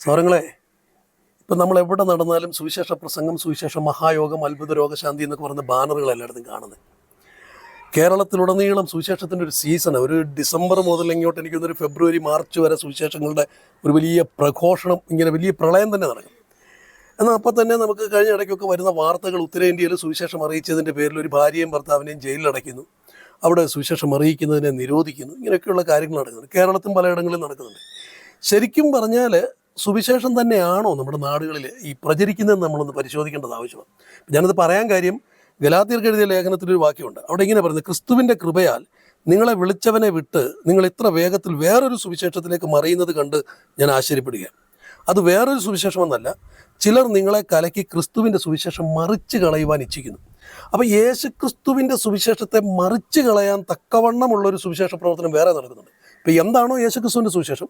സൗരങ്ങളെ, ഇപ്പം നമ്മൾ എവിടെ നടന്നാലും സുവിശേഷ പ്രസംഗം, സുവിശേഷ മഹായോഗം, അത്ഭുത രോഗശാന്തി എന്നൊക്കെ പറയുന്ന ബാനറുകൾ എല്ലായിടത്തും കാണുന്നത്. കേരളത്തിലുടനീളം സുവിശേഷത്തിൻ്റെ ഒരു സീസണ്, ഒരു ഡിസംബർ മുതൽ ഇങ്ങോട്ട് എനിക്കൊന്നൊരു ഫെബ്രുവരി മാർച്ച് വരെ സുവിശേഷങ്ങളുടെ ഒരു വലിയ പ്രഘോഷണം, ഇങ്ങനെ വലിയ പ്രളയം തന്നെ നടക്കും. എന്നാൽ അപ്പം തന്നെ നമുക്ക് കഴിഞ്ഞ ഇടയ്ക്കൊക്കെ വരുന്ന വാർത്തകൾ, ഉത്തരേന്ത്യയിൽ സുവിശേഷം അറിയിച്ചതിൻ്റെ പേരിൽ ഒരു ഭാര്യയും ഭർത്താവിനെയും ജയിലിലടയ്ക്കുന്നു, അവിടെ സുവിശേഷം അറിയിക്കുന്നതിനെ നിരോധിക്കുന്നു, ഇങ്ങനെയൊക്കെയുള്ള കാര്യങ്ങൾ നടക്കുന്നുണ്ട്. കേരളത്തിലും പലയിടങ്ങളിലും നടക്കുന്നുണ്ട്. ശരിക്കും പറഞ്ഞാൽ സുവിശേഷം തന്നെയാണോ നമ്മുടെ നാടുകളിൽ ഈ പ്രചരിക്കുന്നതെന്ന് നമ്മളൊന്ന് പരിശോധിക്കേണ്ടത് ആവശ്യമാണ്. ഞാനത് പറയാൻ കാര്യം, ഗലാത്യർക്ക് എഴുതിയ ലേഖനത്തിലൊരു വാക്യമുണ്ട്. അവിടെ ഇങ്ങനെ പറയുന്നത്, ക്രിസ്തുവിൻ്റെ കൃപയാൽ നിങ്ങളെ വിളിച്ചവനെ വിട്ട് നിങ്ങൾ ഇത്ര വേഗത്തിൽ വേറൊരു സുവിശേഷത്തിലേക്ക് മറിയുന്നത് കണ്ട് ഞാൻ ആശ്ചര്യപ്പെടുകയാണ്. അത് വേറൊരു സുവിശേഷമെന്നല്ല, ചിലർ നിങ്ങളെ കലക്കി ക്രിസ്തുവിൻ്റെ സുവിശേഷം മറിച്ച് കളയുവാൻ ഇച്ഛിക്കുന്നു. അപ്പോൾ യേശു ക്രിസ്തുവിൻ്റെ സുവിശേഷത്തെ മറിച്ച് കളയാൻ തക്കവണ്ണമുള്ളൊരു സുവിശേഷ പ്രവർത്തനം വേറെ നടക്കുന്നുണ്ട്. ഇപ്പോൾ എന്താണോ യേശു ക്രിസ്തുവിൻ്റെ സുവിശേഷം,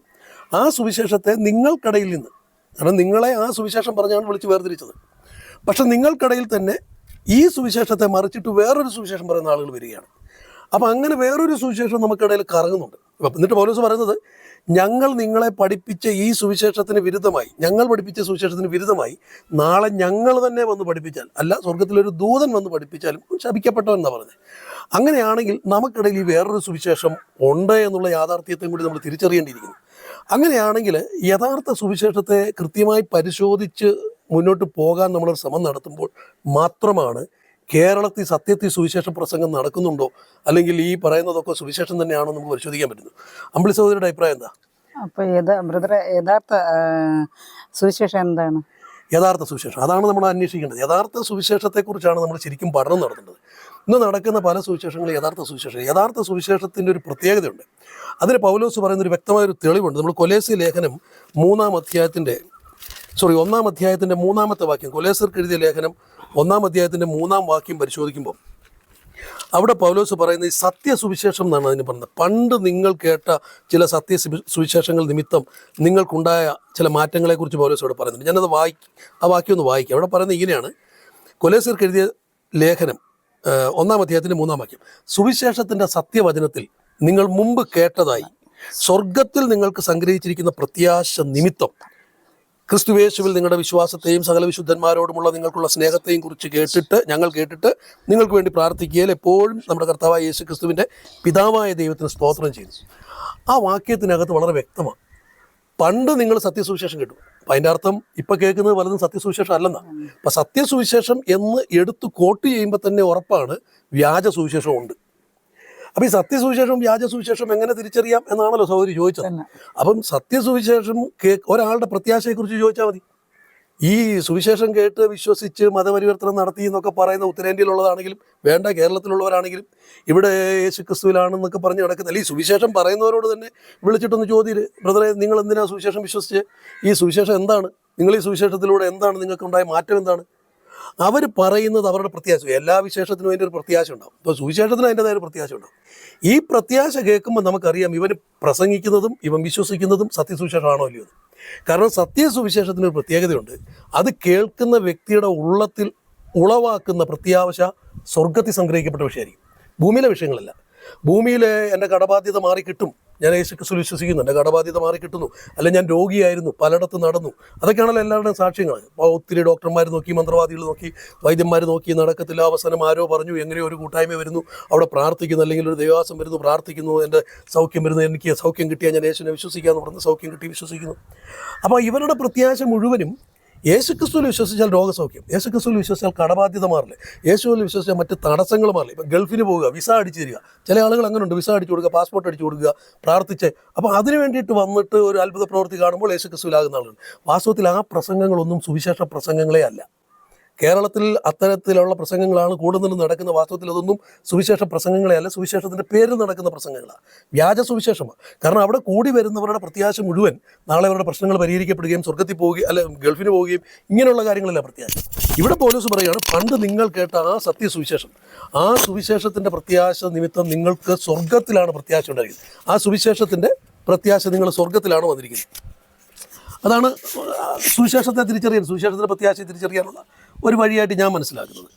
ആ സുവിശേഷത്തെ നിങ്ങൾക്കിടയിൽ നിന്ന്, കാരണം നിങ്ങളെ ആ സുവിശേഷം പറഞ്ഞാണ് വിളിച്ച് വേർതിരിച്ചത്, പക്ഷെ നിങ്ങൾക്കിടയിൽ തന്നെ ഈ സുവിശേഷത്തെ മറിച്ചിട്ട് വേറൊരു സുവിശേഷം പറയുന്ന ആളുകൾ വരികയാണ്. അപ്പോൾ അങ്ങനെ വേറൊരു സുവിശേഷം നമുക്കിടയിൽ കറങ്ങുന്നുണ്ട്. എന്നിട്ട് പൗലോസ് പറയുന്നത്, ഞങ്ങൾ നിങ്ങളെ പഠിപ്പിച്ച ഈ സുവിശേഷത്തിന് വിരുദ്ധമായി, ഞങ്ങൾ പഠിപ്പിച്ച സുവിശേഷത്തിന് വിരുദ്ധമായി നാളെ ഞങ്ങൾ തന്നെ വന്ന് പഠിപ്പിച്ചാൽ, അല്ല സ്വർഗത്തിലൊരു ദൂതൻ വന്ന് പഠിപ്പിച്ചാലും ശപിക്കപ്പെട്ടവൻ എന്നാണ് പറഞ്ഞത്. അങ്ങനെയാണെങ്കിൽ നമുക്കിടയിൽ ഈ വേറൊരു സുവിശേഷം ഉണ്ട് എന്നുള്ള യാഥാർത്ഥ്യത്തെയും കൂടി നമ്മൾ തിരിച്ചറിയേണ്ടിയിരിക്കുന്നു. അങ്ങനെയാണെങ്കിൽ യഥാർത്ഥ സുവിശേഷത്തെ കൃത്യമായി പരിശോധിച്ച് മുന്നോട്ട് പോകാൻ നമ്മളൊരു ശ്രമം നടത്തുമ്പോൾ മാത്രമാണ് കേരളത്തിൽ സത്യത്തിൽ സുവിശേഷ പ്രസംഗം നടക്കുന്നുണ്ടോ, അല്ലെങ്കിൽ ഈ പറയുന്നതൊക്കെ സുവിശേഷം തന്നെയാണോ നമുക്ക് പരിശോധിക്കാൻ പറ്റുന്നു. അമ്പിളി സഹോദരിയുടെ അഭിപ്രായം എന്താ? അപ്പോൾ ബ്രദറെ, യഥാർത്ഥ സുവിശേഷം എന്താണ്? യഥാർത്ഥ സുവിശേഷം, അതാണ് നമ്മൾ അന്വേഷിക്കേണ്ടത്. യഥാർത്ഥ സുവിശേഷത്തെക്കുറിച്ചാണ് നമ്മൾ ശരിക്കും പഠനം നടത്തേണ്ടത്. ഇന്ന് നടക്കുന്ന പല സുവിശേഷങ്ങളും യഥാർത്ഥ സുവിശേഷത്തിൻ്റെ ഒരു പ്രത്യേകതയുണ്ട്. അതിന് പൗലോസ് പറയുന്നൊരു വ്യക്തമായൊരു തെളിവുണ്ട്. നമ്മൾ കൊലോസ്യ ലേഖനം 1 അധ്യായത്തിൻ്റെ 3-ാമത്തെ വാക്യം, കൊലോസ്യർക്ക് എഴുതിയ ലേഖനം 1 അധ്യായത്തിൻ്റെ 3-ാം വാക്യം പരിശോധിക്കുമ്പോൾ അവിടെ പൗലോസ് പറയുന്ന ഈ സത്യസുവിശേഷം എന്നാണ് അതിന് പറയുന്നത്. പണ്ട് നിങ്ങൾ കേട്ട ചില സുവിശേഷങ്ങൾ നിമിത്തം നിങ്ങൾക്കുണ്ടായ ചില മാറ്റങ്ങളെക്കുറിച്ച് പൗലോസ് അവിടെ പറയുന്നുണ്ട്. ഞാനത് ആ വാക്യം ഒന്ന് വായിക്കാം. അവിടെ പറയുന്നത് ഇങ്ങനെയാണ്, കൊലോസ്യർക്ക് എഴുതിയ ലേഖനം 1 അധ്യായത്തിൻ്റെ 3-ാം വാക്യം, സുവിശേഷത്തിൻ്റെ സത്യവചനത്തിൽ നിങ്ങൾ മുമ്പ് കേട്ടതായി സ്വർഗത്തിൽ നിങ്ങൾക്ക് സംഗ്രഹിച്ചിരിക്കുന്ന പ്രത്യാശ നിമിത്തം ക്രിസ്തുയേശുവിൽ നിങ്ങളുടെ വിശ്വാസത്തെയും സകല വിശുദ്ധന്മാരോടുമുള്ള നിങ്ങൾക്കുള്ള സ്നേഹത്തെയും കുറിച്ച് ഞങ്ങൾ കേട്ടിട്ട് നിങ്ങൾക്ക് വേണ്ടി പ്രാർത്ഥിക്കുകയിൽ എപ്പോഴും നമ്മുടെ കർത്താവായ യേശു ക്രിസ്തുവിൻ്റെ പിതാവായ ദൈവത്തിന് സ്തോത്രം ചെയ്തു. ആ വാക്യത്തിനകത്ത് വളരെ വ്യക്തമാണ്, പണ്ട് നിങ്ങൾ സത്യസുവിശേഷം കേട്ടു. അപ്പം അതിൻ്റെ അർത്ഥം ഇപ്പം കേൾക്കുന്നത് പലതും സത്യസുവിശേഷം അല്ലെന്നാണ്. അപ്പം സത്യസുവിശേഷം എന്ന് എടുത്ത് കോട്ട് ചെയ്യുമ്പോൾ തന്നെ ഉറപ്പാണ് വ്യാജ സുവിശേഷം ഉണ്ട്. അപ്പം ഈ സത്യസുവിശേഷം വ്യാജ സുവിശേഷം എങ്ങനെ തിരിച്ചറിയാം എന്നാണല്ലോ സഹോദരി ചോദിച്ചത്. അപ്പം സത്യസുവിശേഷം ഒരാളുടെ പ്രത്യാശയെക്കുറിച്ച് ചോദിച്ചാൽ മതി. ഈ സുവിശേഷം കേട്ട് വിശ്വസിച്ച് മതപരിവർത്തനം നടത്തി എന്നൊക്കെ പറയുന്ന ഉത്തരേന്ത്യയിലുള്ളതാണെങ്കിലും വേണ്ട കേരളത്തിലുള്ളവരാണെങ്കിലും ഇവിടെ യേശു ക്രിസ്തുവിലാണെന്നൊക്കെ പറഞ്ഞ് നടക്കുന്ന, അല്ലെങ്കിൽ ഈ സുവിശേഷം പറയുന്നവരോട് തന്നെ വിളിച്ചിട്ടൊന്ന് ചോദ്യം, ബ്രദറെ നിങ്ങൾ എന്തിനാണ് സുവിശേഷം വിശ്വസിച്ച്? ഈ സുവിശേഷം എന്താണ്? നിങ്ങൾ ഈ സുവിശേഷത്തിലൂടെ എന്താണ് നിങ്ങൾക്കുണ്ടായ മാറ്റം എന്താണ്? അവർ പറയുന്നത് അവരുടെ പ്രത്യാശ. എല്ലാ വിശേഷത്തിനും അതിൻ്റെ ഒരു പ്രത്യാശ ഉണ്ടാവും. ഇപ്പോൾ സുവിശേഷത്തിന് അതിൻ്റെതായ ഒരു പ്രത്യാശ ഉണ്ടാവും. ഈ പ്രത്യാശ കേൾക്കുമ്പോൾ നമുക്കറിയാം ഇവൻ പ്രസംഗിക്കുന്നതും ഇവൻ വിശ്വസിക്കുന്നതും സത്യസുവിശേഷമാണോ അല്ലയോ. കാരണം സത്യസുവിശേഷത്തിനൊരു പ്രത്യേകതയുണ്ട്. അത് കേൾക്കുന്ന വ്യക്തിയുടെ ഉള്ളത്തിൽ ഉളവാക്കുന്ന പ്രത്യാശ സ്വർഗത്തിൽ സംഗ്രഹിക്കപ്പെട്ട വിഷയമായിരിക്കും, ഭൂമിയിലെ വിഷയങ്ങളല്ല. ഭൂമിയിൽ എൻ്റെ കടബാധ്യത മാറിക്കിട്ടും, ഞാൻ യേശു ക്രിസ്തുവിൽ വിശ്വസിക്കുന്നു, എൻ്റെ കടബാധ്യത മാറിക്കിട്ടുന്നു, അല്ല ഞാൻ രോഗിയായിരുന്നു, പലയിടത്ത് നടന്നു, അതൊക്കെയാണല്ലോ എല്ലാവരുടെയും സാക്ഷ്യങ്ങൾ. അപ്പോൾ ഒത്തിരി ഡോക്ടർമാർ നോക്കി, മന്ത്രവാദികൾ നോക്കി, വൈദ്യന്മാർ നോക്കി, നടക്കത്തില്ല. അവസാനം ആരോ പറഞ്ഞു, എങ്ങനെയോ ഒരു കൂട്ടായ്മ വരുന്നു, അവിടെ പ്രാർത്ഥിക്കുന്നു, അല്ലെങ്കിൽ ഒരു ദൈവവാസം വരുന്നു, പ്രാർത്ഥിക്കുന്നു, എൻ്റെ സൗഖ്യം വരുന്നു, എനിക്ക് സൗഖ്യം കിട്ടിയാൽ ഞാൻ യേശുവിനെ വിശ്വസിക്കാമെന്ന് പറഞ്ഞ് സൗഖ്യം കിട്ടി വിശ്വസിക്കുന്നു. അപ്പോൾ ഇവരുടെ പ്രത്യാശ മുഴുവനും യേശുക്രിസ്തുവിൽ വിശ്വസിച്ചാൽ രോഗസൗഖ്യം, യേശുക്രിസ്തുവിൽ വിശ്വസിച്ചാൽ കടബാധ്യത മാറില്ല, യേശുവിൽ വിശ്വസിച്ചാൽ മറ്റ് തടസ്സങ്ങൾ മാറില്ല. ഇപ്പം ഗൾഫിന് പോവുക, വിസ അടിച്ചു തരിക, ചില ആളുകൾ അങ്ങനെയുണ്ട്, വിസ അടിച്ചു കൊടുക്കുക, പാസ്പോർട്ട് അടിച്ചു കൊടുക്കുക, പ്രാർത്ഥിച്ച്. അപ്പോൾ അതിന് വേണ്ടിയിട്ട് വന്നിട്ട് ഒരു അത്ഭുത പ്രവൃത്തി കാണുമ്പോൾ യേശുക്രിസ്തുവിലാകുന്ന ആളുകൾ. വാസ്തവത്തിൽ ആ പ്രസംഗങ്ങളൊന്നും സുവിശേഷ പ്രസംഗങ്ങളെ അല്ല. കേരളത്തിൽ അത്തരത്തിലുള്ള പ്രസംഗങ്ങളാണ് കൂടുതലും നടക്കുന്ന. വാസ്തവത്തിൽ അതൊന്നും സുവിശേഷ പ്രസംഗങ്ങളെ അല്ല, സുവിശേഷത്തിൻ്റെ പേരിൽ നടക്കുന്ന പ്രസംഗങ്ങളാണ്, വ്യാജ സുവിശേഷമാണ്. കാരണം അവിടെ കൂടി വരുന്നവരുടെ പ്രത്യാശ മുഴുവൻ നാളെ അവരുടെ പ്രശ്നങ്ങൾ പരിഹരിക്കപ്പെടുകയും സ്വർഗത്തിൽ പോവുകയും അല്ല ഗൾഫിന് പോവുകയും ഇങ്ങനെയുള്ള കാര്യങ്ങളല്ല പ്രത്യാശ. ഇവിടെ പൗലോസ് പറയുകയാണ്, പണ്ട് നിങ്ങൾ കേട്ട ആ സത്യസുവിശേഷം, ആ സുവിശേഷത്തിൻ്റെ പ്രത്യാശ നിമിത്തം നിങ്ങൾക്ക് സ്വർഗത്തിലാണ് പ്രത്യാശ ഉണ്ടായിരിക്കുന്നത്. ആ സുവിശേഷത്തിൻ്റെ പ്രത്യാശ നിങ്ങൾ സ്വർഗത്തിലാണ് വന്നിരിക്കുന്നത്. അതാണ് സുവിശേഷത്തെ തിരിച്ചറിയാൻ, സുവിശേഷത്തിൻ്റെ പ്രത്യാശയെ തിരിച്ചറിയാനുള്ള ഒരു വഴിയായിട്ട് ഞാൻ മനസ്സിലാക്കുന്നത്.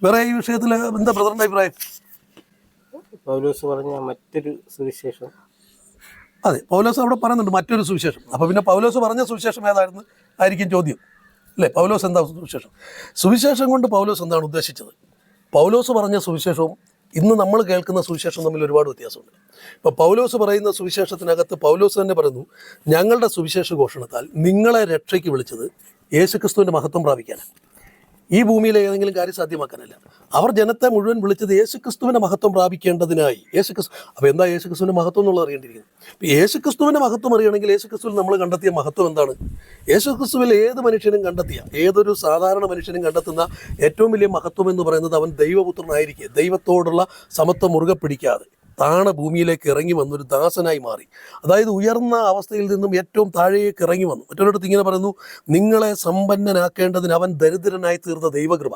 വേറെ ഈ വിഷയത്തിൽ എന്താ ബ്രദറിൻ്റെ അഭിപ്രായം? പൗലോസ് പറഞ്ഞ മറ്റൊരു സുവിശേഷം അതെ, പൗലോസ് അവിടെ പറയുന്നുണ്ട് മറ്റൊരു സുവിശേഷം. അപ്പോൾ പിന്നെ പൗലോസ് പറഞ്ഞ സുവിശേഷം ഏതായിരുന്നു ആയിരിക്കും ചോദ്യം, അല്ലേ? പൗലോസ് എന്താ സുവിശേഷം? സുവിശേഷം കൊണ്ട് പൗലോസ് എന്താണ് ഉദ്ദേശിച്ചത്? പൗലോസ് പറഞ്ഞ സുവിശേഷവും ഇന്ന് നമ്മൾ കേൾക്കുന്ന സുവിശേഷം തമ്മിൽ ഒരുപാട് വ്യത്യാസമുണ്ട്. ഇപ്പോൾ പൗലോസ് പറയുന്ന സുവിശേഷത്തിനകത്ത് പൗലോസ് തന്നെ പറയുന്നു, ഞങ്ങളുടെ സുവിശേഷ ഘോഷണത്താൽ നിങ്ങളെ രക്ഷയ്ക്ക് വിളിച്ചത് യേശുക്രിസ്തുവിൻ്റെ മഹത്വം പ്രാപിക്കാനാണ്, ഈ ഭൂമിയിലെ ഏതെങ്കിലും കാര്യം സാധ്യമാക്കാനല്ല. അവർ ജനത്തെ മുഴുവൻ വിളിച്ചത് യേശുക്രിസ്തുവിൻ്റെ മഹത്വം പ്രാപിക്കേണ്ടതിനായി. യേശുക്രിസ്തു, അപ്പോൾ എന്താ യേശുക്രിസ്തുവിൻ്റെ മഹത്വം എന്നുള്ളത് അറിയേണ്ടിയിരിക്കുന്നത്? ഇപ്പോൾ യേശുക്രിസ്തുവിൻ്റെ മഹത്വം അറിയണമെങ്കിൽ യേശുക്രിസ്തുവിൽ നമ്മൾ കണ്ടെത്തിയ മഹത്വം എന്താണ്? യേശുക്രിസ്തുവിൽ ഏത് മനുഷ്യനും കണ്ടെത്തിയ, ഏതൊരു സാധാരണ മനുഷ്യനും കണ്ടെത്തുന്ന ഏറ്റവും വലിയ മഹത്വം എന്ന് പറയുന്നത് അവൻ ദൈവപുത്രനായിരിക്കെ ദൈവത്തോടുള്ള സമത്വം മുറുകെ പിടിക്കാതെ താണ ഭൂമിയിലേക്ക് ഇറങ്ങി വന്നൊരു ദാസനായി മാറി. അതായത് ഉയർന്ന അവസ്ഥയിൽ നിന്നും ഏറ്റവും താഴേക്ക് ഇറങ്ങി വന്നു. മറ്റൊരിടത്ത് ഇങ്ങനെ പറയുന്നു, നിങ്ങളെ സമ്പന്നനാക്കേണ്ടതിന് അവൻ ദരിദ്രനായി തീർന്ന ദൈവകൃപ.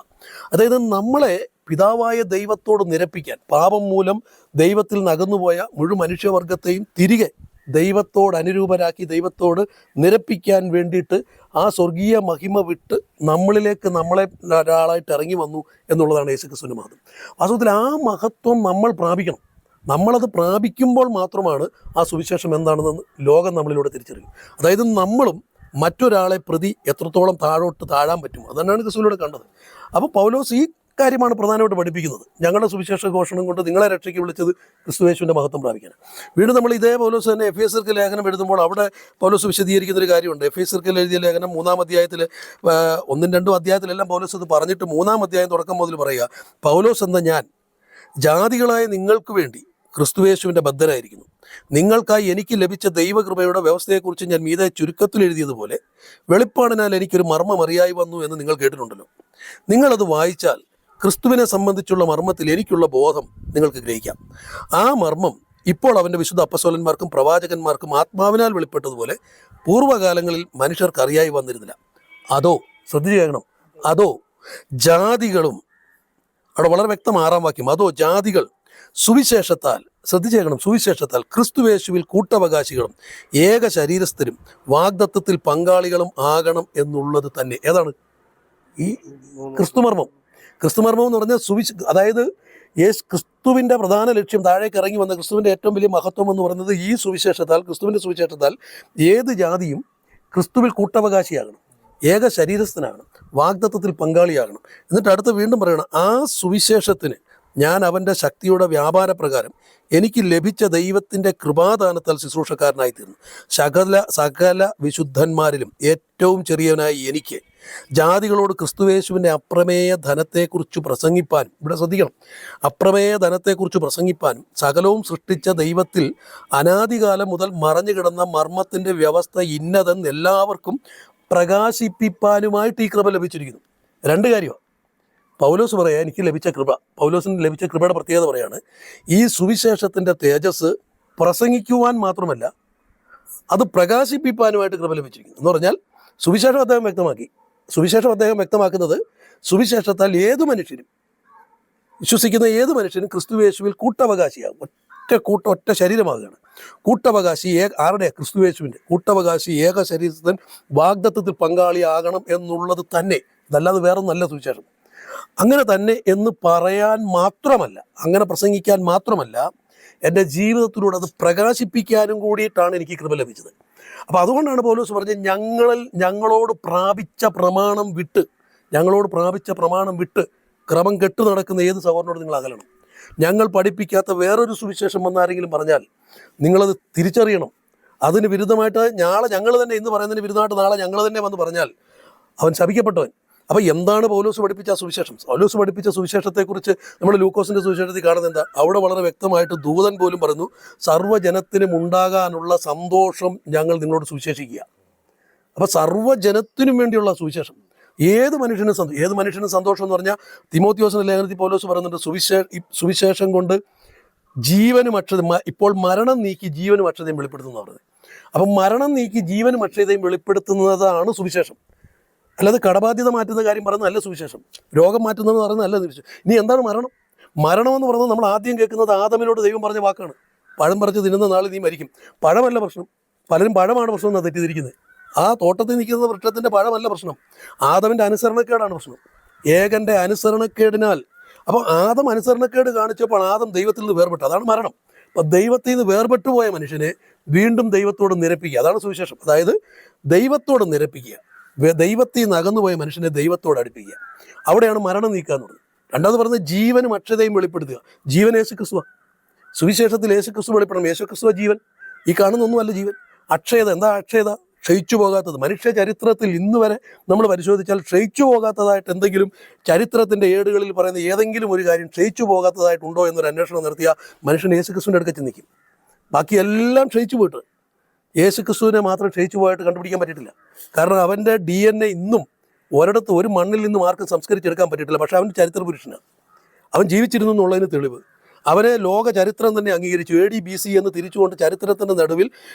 അതായത് നമ്മളെ പിതാവായ ദൈവത്തോട് നിരപ്പിക്കാൻ, പാപം മൂലം ദൈവത്തിൽ നകന്നുപോയ മുഴുവൻ മനുഷ്യവർഗത്തെയും തിരികെ ദൈവത്തോട് അനുരൂപരാക്കി ദൈവത്തോട് നിരപ്പിക്കാൻ വേണ്ടിയിട്ട് ആ സ്വർഗീയ മഹിമ വിട്ട് നമ്മളിലേക്ക് നമ്മളെ ഒരാളായിട്ട് ഇറങ്ങി വന്നു എന്നുള്ളതാണ് യേശുക്രിസ്തുവിൻ്റെ മഹത്വം. വാസ്തവത്തിൽ ആ മഹത്വം നമ്മൾ പ്രാപിക്കണം. നമ്മളത് പ്രാപിക്കുമ്പോൾ മാത്രമാണ് ആ സുവിശേഷം എന്താണെന്ന് ലോകം നമ്മളിലൂടെ തിരിച്ചറിയും. അതായത് നമ്മളും മറ്റൊരാളെ പ്രതി എത്രത്തോളം താഴാൻ പറ്റും, അതാണ് ക്രിസ്തുവിലൂടെ കണ്ടത്. അപ്പോൾ പൗലോസ് ഈ കാര്യമാണ് പ്രധാനമായിട്ട് പഠിപ്പിക്കുന്നത്. ഞങ്ങളുടെ സുവിശേഷ ഘോഷണം കൊണ്ട് നിങ്ങളെ രക്ഷയ്ക്ക് വിളിച്ചത് ക്രിസ്തുയേശുവിൻ്റെ മഹത്വം പ്രാപിക്കാനാണ്. വീണ്ടും നമ്മൾ ഇതേ പൗലോസ് തന്നെ എഫേസ്യർക്ക് ലേഖനം എഴുതുമ്പോൾ അവിടെ പൗലോസ് വിശദീകരിക്കുന്നൊരു കാര്യമുണ്ട്. എഫേസ്യർക്ക് എഴുതിയ ലേഖനം 3-ാം അധ്യായത്തിൽ 1-2 അധ്യായത്തിലെല്ലാം പൗലോസ് ഇത് പറഞ്ഞിട്ട് 3-ാം അധ്യായം തുടക്കം മുതൽ പറയുക, പൗലോസ് എന്ന ഞാൻ ജാതികളായ നിങ്ങൾക്ക് വേണ്ടി ക്രിസ്തുയേശുവിൻ്റെ ബദ്ധനായിരിക്കുന്നു. നിങ്ങൾക്കായി എനിക്ക് ലഭിച്ച ദൈവകൃപയുടെ വ്യവസ്ഥയെക്കുറിച്ച് ഞാൻ മീതെ ചുരുക്കത്തിൽ എഴുതിയതുപോലെ വെളിപ്പാടിനാൽ എനിക്കൊരു മർമ്മം അറിയായി വന്നു എന്ന് നിങ്ങൾ കേട്ടിട്ടുണ്ടല്ലോ. നിങ്ങളത് വായിച്ചാൽ ക്രിസ്തുവിനെ സംബന്ധിച്ചുള്ള മർമ്മത്തിൽ എനിക്കുള്ള ബോധം നിങ്ങൾക്ക് ഗ്രഹിക്കാം. ആ മർമ്മം ഇപ്പോൾ അവൻ്റെ വിശുദ്ധ അപ്പസ്തോലന്മാർക്കും പ്രവാചകന്മാർക്കും ആത്മാവിനാൽ വെളിപ്പെട്ടതുപോലെ പൂർവ്വകാലങ്ങളിൽ മനുഷ്യർക്ക് അറിയായി വന്നിരുന്നില്ല. അതോ, ശ്രദ്ധിച്ചു കേൾക്കണം, അതോ ജാതികളും, അവിടെ വളരെ വ്യക്തം 6-ാം വാക്യം, അതോ ജാതികൾ സുവിശേഷത്താൽ, ശ്രദ്ധിച്ചേക്കണം, സുവിശേഷത്താൽ ക്രിസ്തുയേശുവിൽ കൂട്ടവകാശികളും ഏക ശരീരസ്ഥരും വാഗ്ദത്തത്തിൽ പങ്കാളികളും ആകണം എന്നുള്ളത് തന്നെ. ഏതാണ് ഈ ക്രിസ്തുമർമ്മം? ക്രിസ്തുമർമ്മം എന്ന് പറഞ്ഞാൽ അതായത് ക്രിസ്തുവിൻ്റെ പ്രധാന ലക്ഷ്യം, താഴേക്ക് ഇറങ്ങി വന്ന ക്രിസ്തുവിൻ്റെ ഏറ്റവും വലിയ മഹത്വം എന്ന് പറയുന്നത് ഈ സുവിശേഷത്താൽ, ക്രിസ്തുവിൻ്റെ സുവിശേഷത്താൽ ഏത് ജാതിയും ക്രിസ്തുവിൽ കൂട്ടവകാശിയാകണം, ഏക ശരീരസ്ഥനാകണം, വാഗ്ദത്തത്തിൽ പങ്കാളിയാകണം. എന്നിട്ട് അടുത്ത് വീണ്ടും പറയണം, ആ സുവിശേഷത്തിന് ഞാൻ അവൻ്റെ ശക്തിയുടെ വ്യാപാരപ്രകാരം എനിക്ക് ലഭിച്ച ദൈവത്തിൻ്റെ കൃപാദാനത്താൽ ശുശ്രൂഷക്കാരനായിത്തീർന്നു. സകല വിശുദ്ധന്മാരിലും ഏറ്റവും ചെറിയവനായി എനിക്ക് ജാതികളോട് ക്രിസ്തുയേശുവിൻ്റെ അപ്രമേയ ധനത്തെക്കുറിച്ച് പ്രസംഗിപ്പാനും, ഇവിടെ ശ്രദ്ധിക്കണം, അപ്രമേയ ധനത്തെക്കുറിച്ച് പ്രസംഗിപ്പാനും സകലവും സൃഷ്ടിച്ച ദൈവത്തിൽ അനാദികാലം മുതൽ മറഞ്ഞു കിടന്ന മർമ്മത്തിൻ്റെ വ്യവസ്ഥ ഇന്നതെന്ന് എല്ലാവർക്കും പ്രകാശിപ്പിപ്പാനുമായിട്ട് ഈ കൃപ ലഭിച്ചിരിക്കുന്നു. 2 കാര്യമാണ് പൗലോസ് പറയാ, എനിക്ക് ലഭിച്ച കൃപ. പൗലോസിന് ലഭിച്ച കൃപയുടെ പ്രത്യേകത പറയാണ്, ഈ സുവിശേഷത്തിൻ്റെ തേജസ് പ്രസംഗിക്കുവാൻ മാത്രമല്ല അത് പ്രകാശിപ്പിക്കാനുമായിട്ട് കൃപ ലഭിച്ചിരിക്കുന്നു. എന്ന് പറഞ്ഞാൽ സുവിശേഷം അദ്ദേഹം വ്യക്തമാക്കി. സുവിശേഷം അദ്ദേഹം വ്യക്തമാക്കുന്നത് സുവിശേഷത്താൽ ഏത് മനുഷ്യനും, വിശ്വസിക്കുന്ന ഏത് മനുഷ്യനും ക്രിസ്തുയേശുവിൽ കൂട്ടവകാശിയാകും. ഒറ്റ ശരീരമാകുകയാണ്. കൂട്ടവകാശി ആരുടെ? ക്രിസ്തുയേശുവിൻ്റെ കൂട്ടവകാശി ഏക ശരീരത്തിൽ വാഗ്ദത്തത്തിൽ പങ്കാളിയാകണം എന്നുള്ളത് തന്നെ. ഇതല്ലാതെ വേറൊന്നല്ല സുവിശേഷം. അങ്ങനെ തന്നെ എന്ന് പറയാൻ മാത്രമല്ല, അങ്ങനെ പ്രസംഗിക്കാൻ മാത്രമല്ല, എൻ്റെ ജീവിതത്തിലൂടെ അത് പ്രകാശിപ്പിക്കാനും കൂടിയിട്ടാണ് എനിക്ക് കൃപ ലഭിച്ചത്. അപ്പോൾ അതുകൊണ്ടാണ് പൗലോസ് പറഞ്ഞത്, ഞങ്ങളോട് പ്രാപിച്ച പ്രമാണം വിട്ട് ക്രമം കെട്ടു നടക്കുന്ന ഏത് സഹോദരനോട് നിങ്ങൾ അകലണം. ഞങ്ങൾ പഠിപ്പിക്കാത്ത വേറൊരു സുവിശേഷം വന്നാരെങ്കിലും പറഞ്ഞാൽ നിങ്ങളത് തിരിച്ചറിയണം. അതിന് വിരുദ്ധമായിട്ട് ഞങ്ങൾ തന്നെ ഇന്ന് പറയുന്നതിന് വിരുദ്ധമായിട്ട് നാളെ ഞങ്ങൾ തന്നെ വന്ന് പറഞ്ഞാൽ അവൻ ശപിക്കപ്പെട്ടവൻ. അപ്പോൾ എന്താണ് പൗലോസ് പഠിപ്പിച്ച സുവിശേഷം? പൗലോസ് പഠിപ്പിച്ച സുവിശേഷത്തെക്കുറിച്ച് നമ്മൾ ലൂക്കോസിൻ്റെ സുവിശേഷത്തിൽ കാണുന്നത് എന്താ? അവിടെ വളരെ വ്യക്തമായിട്ട് ദൂതൻ പോലും പറഞ്ഞു, സർവ്വജനത്തിനും ഉണ്ടാകാനുള്ള സന്തോഷം ഞങ്ങൾ നിങ്ങളോട് സുവിശേഷിക്കുക. അപ്പോൾ സർവ്വജനത്തിനും വേണ്ടിയുള്ള സുവിശേഷം. ഏത് മനുഷ്യനും സന്തോഷം എന്ന് പറഞ്ഞാൽ തിമോത്തിയോസിൻ്റെ ലേഖനത്തിൽ പൗലോസ് പറയുന്നുണ്ട്, സുവിശേഷം കൊണ്ട് ജീവനും അക്ഷതയും, ഇപ്പോൾ മരണം നീക്കി ജീവനും അക്ഷതയും വെളിപ്പെടുത്തുന്ന പറഞ്ഞത്. അപ്പം മരണം നീക്കി ജീവനും അക്ഷതയും വെളിപ്പെടുത്തുന്നതാണ് സുവിശേഷം. അല്ലാതെ കടബാധ്യത മാറ്റുന്ന കാര്യം പറയുന്നതല്ല സുവിശേഷം. രോഗം മാറ്റുന്നതെന്ന് പറയുന്നതല്ല സുവിശേഷം. ഇനി എന്താണ് മരണം? മരണമെന്ന് പറയുന്നത് നമ്മൾ ആദ്യം കേൾക്കുന്നത് ആദമിനോട് ദൈവം പറഞ്ഞ വാക്കാണ്, പഴം പറിച്ച് തിന്നുന്ന നാൾ നീ മരിക്കും. പഴമല്ല പ്രശ്നം, പലരും പഴമാണ് പ്രശ്നം എന്നാണ് തെറ്റിദ്ധരിക്കുന്നത്. ആ തോട്ടത്തിൽ നിൽക്കുന്ന വൃക്ഷത്തിൻ്റെ പഴമല്ല പ്രശ്നം, ആദമിൻ്റെ അനുസരണക്കേടാണ് പ്രശ്നം, ഏകൻ്റെ അനുസരണക്കേടിനാൽ. അപ്പോൾ ആദം അനുസരണക്കേട് കാണിച്ചപ്പോൾ ആദം ദൈവത്തിൽ നിന്ന് വേർപെട്ടു, അതാണ് മരണം. അപ്പോൾ ദൈവത്തിൽ നിന്ന് വേർപെട്ടു പോയ മനുഷ്യനെ വീണ്ടും ദൈവത്തോട് നിരപ്പിക്കുക. അതാണ് സുവിശേഷം. അതായത് ദൈവത്തോട് നിരപ്പിക്കുക. ദൈവത്തിൽ നിന്ന് അകന്നുപോയ മനുഷ്യനെ ദൈവത്തോട് അടുപ്പിക്കുക. അവിടെയാണ് മരണം നീക്കുക എന്നുള്ളത്. രണ്ടാമത് പറയുന്നത് ജീവനും അക്ഷതയും വെളിപ്പെടുത്തുക. ജീവൻ യേശുക്രിസ്തുവ. സുവിശേഷത്തിൽ യേശുക്രിസ്തു വെളിപ്പെടണം. യേശുക്രിസ്തുവ ജീവൻ. ഈ കാണുന്നൊന്നുമല്ല ജീവൻ. അക്ഷയത. എന്താ അക്ഷയത? ക്ഷയിച്ചു പോകാത്തത്. മനുഷ്യ ചരിത്രത്തിൽ ഇന്ന് വരെ നമ്മൾ പരിശോധിച്ചാൽ ക്ഷയിച്ചു പോകാത്തതായിട്ട് എന്തെങ്കിലും ചരിത്രത്തിൻ്റെ ഏടുകളിൽ പറയുന്ന ഏതെങ്കിലും ഒരു കാര്യം ക്ഷയിച്ചു പോകാത്തതായിട്ടുണ്ടോ എന്നൊരു അന്വേഷണം നടത്തിയ മനുഷ്യൻ യേശുക്രിസ്തുവിൻ്റെ അടുക്ക ചിന്തിക്കും. ബാക്കി എല്ലാം ക്ഷയിച്ചു പോയിട്ട് യേശുക്രിസ്തുവിനെ മാത്രം ക്ഷയിച്ചു പോയിട്ട് കണ്ടുപിടിക്കാൻ പറ്റിയിട്ടില്ല. കാരണം അവൻ്റെ DNA ഇന്നും ഒരിടത്ത് ഒരു മണ്ണിൽ നിന്നും ആർക്കും സംസ്കരിച്ചെടുക്കാൻ പറ്റിയിട്ടില്ല. പക്ഷേ അവൻ ചരിത്ര പുരുഷനാണ്. അവൻ ജീവിച്ചിരുന്നു എന്നുള്ളതിന് തെളിവ്. അവനെ ലോക ചരിത്രം തന്നെ അംഗീകരിച്ചു. AD BC എന്ന് തിരിച്ചുകൊണ്ട് ചരിത്രത്തിൻ്റെ നടുവിൽ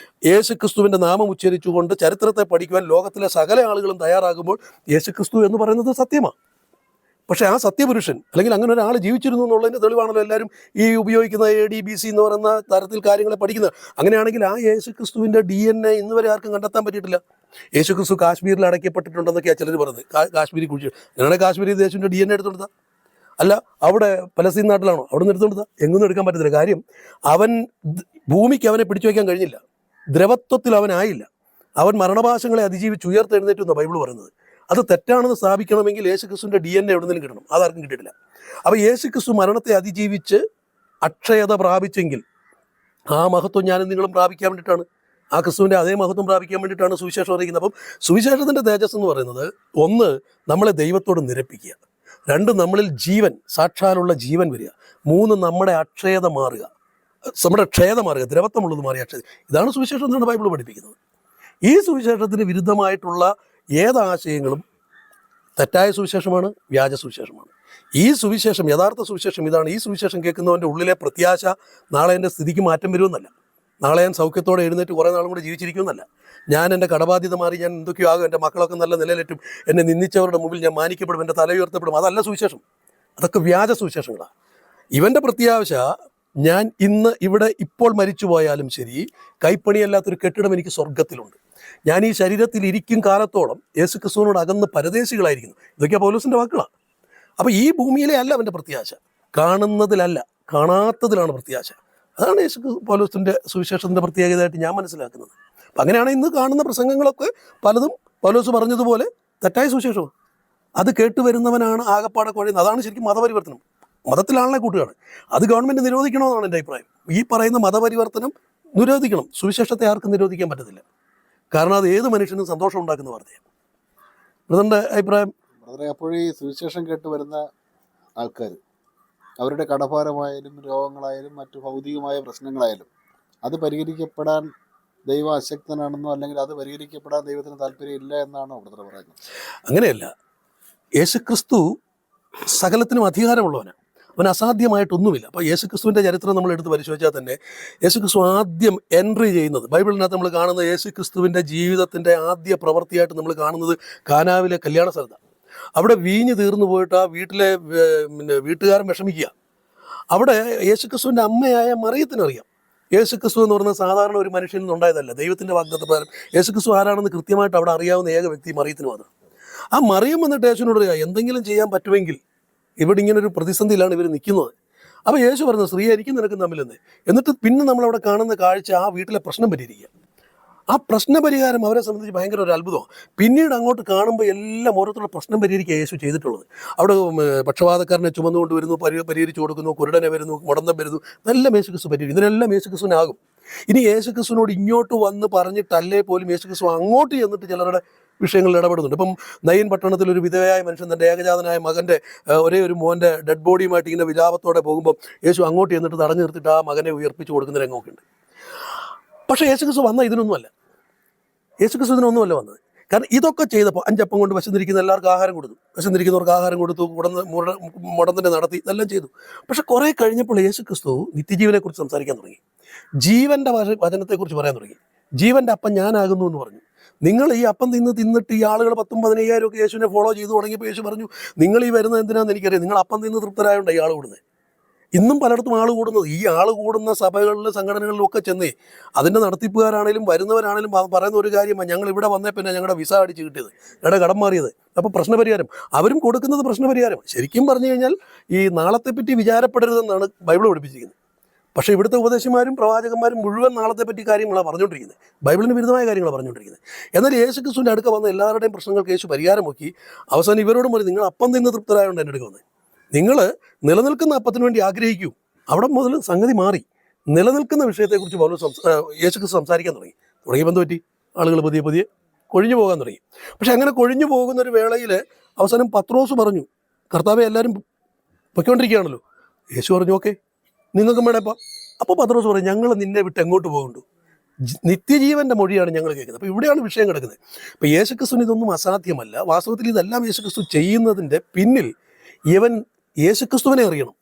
യേശുക്രിസ്തുവിൻ്റെ നാമം ഉച്ചരിച്ചുകൊണ്ട് ചരിത്രത്തെ പഠിക്കുവാൻ ലോകത്തിലെ സകല ആളുകളും തയ്യാറാകുമ്പോൾ യേശുക്രിസ്തു എന്ന് പറയുന്നത് സത്യമാണ്. പക്ഷേ ആ സത്യപുരുഷൻ അല്ലെങ്കിൽ അങ്ങനെ ഒരാൾ ജീവിച്ചിരുന്നു എന്നുള്ളതിൻ്റെ തെളിവാണല്ലോ എല്ലാവരും ഈ ഉപയോഗിക്കുന്ന AD BC എന്ന് പറയുന്ന തരത്തിൽ കാര്യങ്ങളെ പഠിക്കുന്നത്. അങ്ങനെയാണെങ്കിൽ ആ യേശുക്രിസ്തുവിൻ്റെ DNA ഇന്ന് വരെ ആർക്കും കണ്ടെത്താൻ പറ്റിയിട്ടില്ല. യേശുക്രിസ്തു കാശ്മീരിൽ അടയ്ക്കപ്പെട്ടിട്ടുണ്ടെന്നൊക്കെയാണ് ചിലർ പറയുന്നത്. കാശ്മീരി കുഴിച്ചു അങ്ങനെയാണെങ്കിൽ കാശ്മീരി ദേശത്തിൻ്റെ DNA എടുത്തുകൊടുത്താൽ അല്ല, അവിടെ പലസ്തീൻ നാട്ടിലാണോ? അവിടെ നിന്ന് എടുത്തുകൊടുത്താൽ എങ്ങൊന്നും എടുക്കാൻ പറ്റത്തില്ല. കാര്യം അവൻ ഭൂമിക്ക് അവനെ പിടിച്ചു വയ്ക്കാൻ കഴിഞ്ഞില്ല. ദ്രവത്വത്തിൽ അവനായില്ല. അവൻ മരണപാശങ്ങളെ അതിജീവിച്ച് ഉയർത്തെഴുന്നേറ്റു എന്നാണ് ബൈബിൾ പറയുന്നത്. അത് തെറ്റാണെന്ന് സ്ഥാപിക്കണമെങ്കിൽ യേശുക്രിസ്തുവിൻ്റെ DNA എവിടെന്നെങ്കിലും കിട്ടണം. അതാർക്കും കിട്ടിയിട്ടില്ല. അപ്പോൾ യേശുക്രിസ്തു മരണത്തെ അതിജീവിച്ച് അക്ഷയത പ്രാപിച്ചെങ്കിൽ ആ മഹത്വം ഞാനും നിങ്ങളും പ്രാപിക്കാൻ വേണ്ടിയിട്ടാണ്. ആ ക്രിസ്തുവിൻ്റെ അതേ മഹത്വം പ്രാപിക്കാൻ വേണ്ടിയിട്ടാണ് സുവിശേഷം അറിയിക്കുന്നത്. അപ്പം സുവിശേഷത്തിൻ്റെ തേജസ് എന്ന് പറയുന്നത് ഒന്ന്, നമ്മളെ ദൈവത്തോട് നിരപ്പിക്കുക. രണ്ട്, നമ്മളിൽ ജീവൻ, സാക്ഷാലുള്ള ജീവൻ വരിക. മൂന്ന്, നമ്മുടെ അക്ഷയത മാറുക. നമ്മുടെ ക്ഷയത മാറുക, ദ്രവത്വമുള്ളത് മാറിയ അക്ഷയത. ഇതാണ് സുവിശേഷം എന്നാണ് ബൈബിൾ പഠിപ്പിക്കുന്നത്. ഈ സുവിശേഷത്തിന് വിരുദ്ധമായിട്ടുള്ള ഏതാശയങ്ങളും തെറ്റായ സുവിശേഷമാണ്, വ്യാജ സുവിശേഷമാണ്. ഈ സുവിശേഷം, യഥാർത്ഥ സുവിശേഷം ഇതാണ്. ഈ സുവിശേഷം കേൾക്കുന്നവൻ്റെ ഉള്ളിലെ പ്രത്യാശ നാളെ എൻ്റെ സ്ഥിതിക്ക് മാറ്റം വരുമെന്നല്ല, നാളെ ഞാൻ സൗഖ്യത്തോടെ എഴുന്നേറ്റ് കുറേ നാളും കൂടി ജീവിച്ചിരിക്കുമെന്നല്ല, ഞാൻ എൻ്റെ കടബാധ്യത മാറി ഞാൻ എന്തൊക്കെയോ ആകും, എൻ്റെ മക്കളൊക്കെ നല്ല നിലയിലെറ്റും, എന്നെ നിന്ദിച്ചവരുടെ മുമ്പിൽ ഞാൻ മാനിക്കപ്പെടും, എൻ്റെ തല ഉയർത്തപ്പെടും. അതല്ല സുവിശേഷം. അതൊക്കെ വ്യാജ സുവിശേഷങ്ങളാണ്. ഇവൻ്റെ പ്രത്യാശ, ഞാൻ ഇന്ന് ഇവിടെ ഇപ്പോൾ മരിച്ചു പോയാലും ശരി, കൈപ്പണിയല്ലാത്തൊരു കെട്ടിടം എനിക്ക് സ്വർഗത്തിലുണ്ട്. ഞാൻ ഈ ശരീരത്തിൽ ഇരിക്കും കാലത്തോളം യേശുക്രിസ്തുവിനോട് അകന്ന് പരദേശികളായിരിക്കുന്നു. ഇതൊക്കെയാണ് പൗലോസിൻ്റെ വാക്കുകളാണ്. അപ്പോൾ ഈ ഭൂമിയിലെ അല്ല അവൻ്റെ പ്രത്യാശ, കാണുന്നതിലല്ല കാണാത്തതിലാണ് പ്രത്യാശ. അതാണ് പൗലോസിൻ്റെ സുവിശേഷത്തിൻ്റെ പ്രത്യേകതയായിട്ട് ഞാൻ മനസ്സിലാക്കുന്നത്. അപ്പം അങ്ങനെയാണ് ഇന്ന് കാണുന്ന പ്രസംഗങ്ങളൊക്കെ പലതും പൗലോസ് പറഞ്ഞതുപോലെ തെറ്റായ സുവിശേഷമാണ്. അത് കേട്ടുവരുന്നവനാണ് ആകപ്പാടെ കുഴയുന്നത്. അതാണ് ശരിക്കും മതപരിവർത്തനം. മതത്തിലാണല്ലേ കൂട്ടുകയാണ്. അത് ഗവൺമെൻറ് നിരോധിക്കണമെന്നാണ് എൻ്റെ അഭിപ്രായം. ഈ പറയുന്ന മതപരിവർത്തനം നിരോധിക്കണം. സുവിശേഷത്തെ ആർക്കും നിരോധിക്കാൻ പറ്റത്തില്ല. കാരണം അത് ഏത് മനുഷ്യനും സന്തോഷം ഉണ്ടാക്കുന്ന വാർത്തയാണ്. ബ്രദറിൻ്റെ അഭിപ്രായം? ബ്രദറെ, അപ്പോൾ ഈ സുവിശേഷം കേട്ട് വരുന്ന ആൾക്കാർ അവരുടെ കടഭാരമായാലും രോഗങ്ങളായാലും മറ്റു ഭൗതികമായ പ്രശ്നങ്ങളായാലും അത് പരിഹരിക്കപ്പെടാൻ ദൈവം അശക്തനാണെന്നോ അല്ലെങ്കിൽ അത് പരിഹരിക്കപ്പെടാൻ ദൈവത്തിന് താല്പര്യമില്ല എന്നാണോ ബ്രദർ പറയുന്നത്? അങ്ങനെയല്ല. യേശുക്രിസ്തു സകലത്തിനും അധികാരമുള്ളവനാണ്. അവന് അസാധ്യമായിട്ടൊന്നുമില്ല. അപ്പോൾ യേശുക്രിസ്തുവിൻ്റെ ചരിത്രം നമ്മൾ എടുത്ത് പരിശോധിച്ചാൽ തന്നെ യേശുക്രിസ്തു ആദ്യം എൻട്രി ചെയ്യുന്നത്, ബൈബിളിനകത്ത് നമ്മൾ കാണുന്നത് യേശുക്രിസ്തുവിൻ്റെ ജീവിതത്തിൻ്റെ ആദ്യ പ്രവൃത്തിയായിട്ട് നമ്മൾ കാണുന്നത് കാനാവിലെ കല്യാണ സ്ഥലത്താണ്. അവിടെ വീഞ്ഞ് തീർന്നു പോയിട്ട് ആ വീട്ടുകാരൻ വിഷമിക്കുക. അവിടെ യേശുക്രിസ്തുവിൻ്റെ അമ്മയായ മറിയത്തിനറിയാം. യേശുക്രിസ്തു എന്ന് പറയുന്നത് സാധാരണ ഒരു മനുഷ്യനിൽ നിന്നുണ്ടായതല്ല. ദൈവത്തിൻ്റെ വാഗ്ദത്ത പ്രകാരം യേശുക്രിസ്തു ആരാണെന്ന് കൃത്യമായിട്ട് അവിടെ അറിയാവുന്ന ഏക വ്യക്തി മറിയത്തിന് മാത്രം. ആ മറിയം വന്നിട്ട് യേശുവിനോട് പറയാം, എന്തെങ്കിലും ചെയ്യാൻ പറ്റുമെങ്കിൽ, ഇവിടെ ഇങ്ങനൊരു പ്രതിസന്ധിയിലാണ് ഇവർ നിൽക്കുന്നത്. അപ്പോൾ യേശു പറഞ്ഞു, സ്ത്രീ എനിക്കും നിനക്കും തമ്മിലെന്ന്. എന്നിട്ട് പിന്നെ നമ്മളവിടെ കാണുന്ന കാഴ്ച ആ വീട്ടിലെ പ്രശ്നം പരിഹരിക്കുക. ആ പ്രശ്നപരിഹാരം അവരെ സംബന്ധിച്ച് ഭയങ്കര ഒരു അത്ഭുതമാണ്. പിന്നീട് അങ്ങോട്ട് കാണുമ്പോൾ എല്ലാം ഓരോരുത്തരുടെ പ്രശ്നം പരിഹരിക്കുക യേശു ചെയ്തിട്ടുള്ളത്. അവിടെ പക്ഷപാതക്കാരനെ ചുമന്നുകൊണ്ട് വരുന്നു, പരിഹരിച്ചു കൊടുക്കുന്നു, കുരുടനെ വരുന്നു, മുടന്തം വരുന്നു, ഇതെല്ലാം യേശുക്രിസ്തു പരിഹരിക്കും. ഇതിനെല്ലാം യേശുക്രിസ്തുവിനാകും. ഇനി യേശുക്രിസ്തുവിനോട് ഇങ്ങോട്ട് വന്ന് പറഞ്ഞിട്ടല്ലേ പോലും യേശുക്രിസ്തു അങ്ങോട്ട് ചെന്നിട്ട് ചിലരുടെ വിഷയങ്ങളിൽ ഇടപെടുന്നുണ്ട്. ഇപ്പം നയൻ പട്ടണത്തിൽ ഒരു വിധവയായ മനുഷ്യൻ തൻ്റെ ഏകജാതനായ മകൻ്റെ ഒരേ ഒരു മോൻ്റെ ഡെഡ് ബോഡിയുമായിട്ട് ഇങ്ങനെ വിലാപത്തോടെ പോകുമ്പോൾ യേശു അങ്ങോട്ട് ചെന്നിട്ട് തടഞ്ഞു നിർത്തിയിട്ട് ആ മകനെ ഉയർപ്പിച്ച് കൊടുക്കുന്ന രംഗമൊക്കെ ഉണ്ട്. പക്ഷേ യേശുക്രിസ്തു വന്ന ഇതിനൊന്നുമല്ല. യേശുക്രിസ്തു ഇതിനൊന്നുമല്ല വന്നത്. കാരണം ഇതൊക്കെ ചെയ്തപ്പോൾ 5 അപ്പം കൊണ്ട് വിശന്നിരിക്കുന്ന എല്ലാവർക്കും ആഹാരം കൊടുത്തു, വിശന്നിരിക്കുന്നവർക്ക് ആഹാരം കൊടുത്തു, മുടന്തിനെ നടത്തി, ഇതെല്ലാം ചെയ്തു. പക്ഷെ കുറേ കഴിഞ്ഞപ്പോൾ യേശുക്രിസ്തു നിത്യജീവനെക്കുറിച്ച് സംസാരിക്കാൻ തുടങ്ങി. ജീവൻ്റെ വചനത്തെക്കുറിച്ച് പറയാൻ തുടങ്ങി. ജീവൻ്റെ അപ്പം ഞാനാകുന്നു എന്ന് പറഞ്ഞു. നിങ്ങൾ ഈ അപ്പം തിന്നിട്ട് ഈ ആളുകൾ 10,000-15,000 ഒക്കെ യേശുവിനെ ഫോളോ ചെയ്തു തുടങ്ങിയപ്പോൾ യേശു പറഞ്ഞു, നിങ്ങൾ ഈ വരുന്നത് എന്തിനാണെന്ന് എനിക്കറിയാം, നിങ്ങൾ അപ്പം തിന്ന് തൃപ്തരായതുകൊണ്ട് ഈ ആൾ കൂടുന്നത്. ഇന്നും പലയിടത്തും ആൾ കൂടുന്നത്, ഈ ആൾ കൂടുന്ന സഭകളിലും സംഘടനകളിലും ഒക്കെ ചെന്നേ അതിൻ്റെ നടത്തിപ്പുകാരാണേലും വരുന്നവരാണേലും പറയുന്ന ഒരു കാര്യമാണ്, ഞങ്ങൾ ഇവിടെ വന്നേ പിന്നെ ഞങ്ങളുടെ വിസ അടിച്ച് കിട്ടിയത്, ഞങ്ങളുടെ കടം മാറിയത്. അപ്പോൾ പ്രശ്നപരിഹാരം അവരും കൊടുക്കുന്നത് പ്രശ്നപരിഹാരം. ശരിക്കും പറഞ്ഞു കഴിഞ്ഞാൽ ഈ നാളത്തെപ്പറ്റി വിചാരപ്പെടരുതെന്നാണ് ബൈബിൾ പഠിപ്പിച്ചിരിക്കുന്നത്. പക്ഷേ ഇവിടുത്തെ ഉപദേശിമാരും പ്രവാചകന്മാരും മുഴുവൻ നാളത്തെ പറ്റി കാര്യങ്ങളാണ് പറഞ്ഞുകൊണ്ടിരിക്കുന്നത്, ബൈബിളിന് വിരുദ്ധമായ കാര്യങ്ങളാണ് പറഞ്ഞുകൊണ്ടിരിക്കുന്നത്. എന്നാൽ യേശുക്രിസ്തുവിൻ്റെ അടുക്ക വന്ന എല്ലാവരുടെയും പ്രശ്നങ്ങൾക്ക് യേശു പരിഹാരം നോക്കി. അവസാനം ഇവരോടും പറയും, നിങ്ങൾ അപ്പം തിന്ന് തൃപ്തരായതുകൊണ്ട് എൻ്റെ അടുക്ക വന്നത്. നിങ്ങൾ നിലനിൽക്കുന്ന അപ്പത്തിന് വേണ്ടി ആഗ്രഹിക്കൂ. അവിടെ മുതൽ സംഗതി മാറി. നിലനിൽക്കുന്ന വിഷയത്തെക്കുറിച്ച് യേശുക്രിസ്തു സംസാരിക്കാൻ തുടങ്ങിയപ്പോൾ എന്ത് പറ്റി? ആളുകൾ പതിയെ കൊഴിഞ്ഞു പോകാൻ തുടങ്ങി. പക്ഷെ അങ്ങനെ കൊഴിഞ്ഞു പോകുന്നൊരു വേളയിൽ അവസാനം പത്രോസ് പറഞ്ഞു, കർത്താവെ എല്ലാവരും പൊയ്ക്കൊണ്ടിരിക്കുകയാണല്ലോ. യേശു പറഞ്ഞു, ഓക്കെ, നിങ്ങൾക്കും വേണേപ്പം. അപ്പോൾ പത്രോസ് പറയും, ഞങ്ങൾ നിന്നെ വിട്ട് എങ്ങോട്ട് പോകുന്നുണ്ട്? നിത്യജീവൻ്റെ മൊഴിയാണ് ഞങ്ങൾ കേൾക്കുന്നത്. അപ്പോൾ ഇവിടെയാണ് വിഷയം കിടക്കുന്നത്. അപ്പോൾ യേശുക്രിസ്തുവിന് ഇതൊന്നും അസാധ്യമല്ല. വാസ്തവത്തിൽ ഇതെല്ലാം യേശുക്രിസ്തു ചെയ്യുന്നതിൻ്റെ പിന്നിൽ ഇവൻ യേശുക്രിസ്തുവിനെ അറിയണം.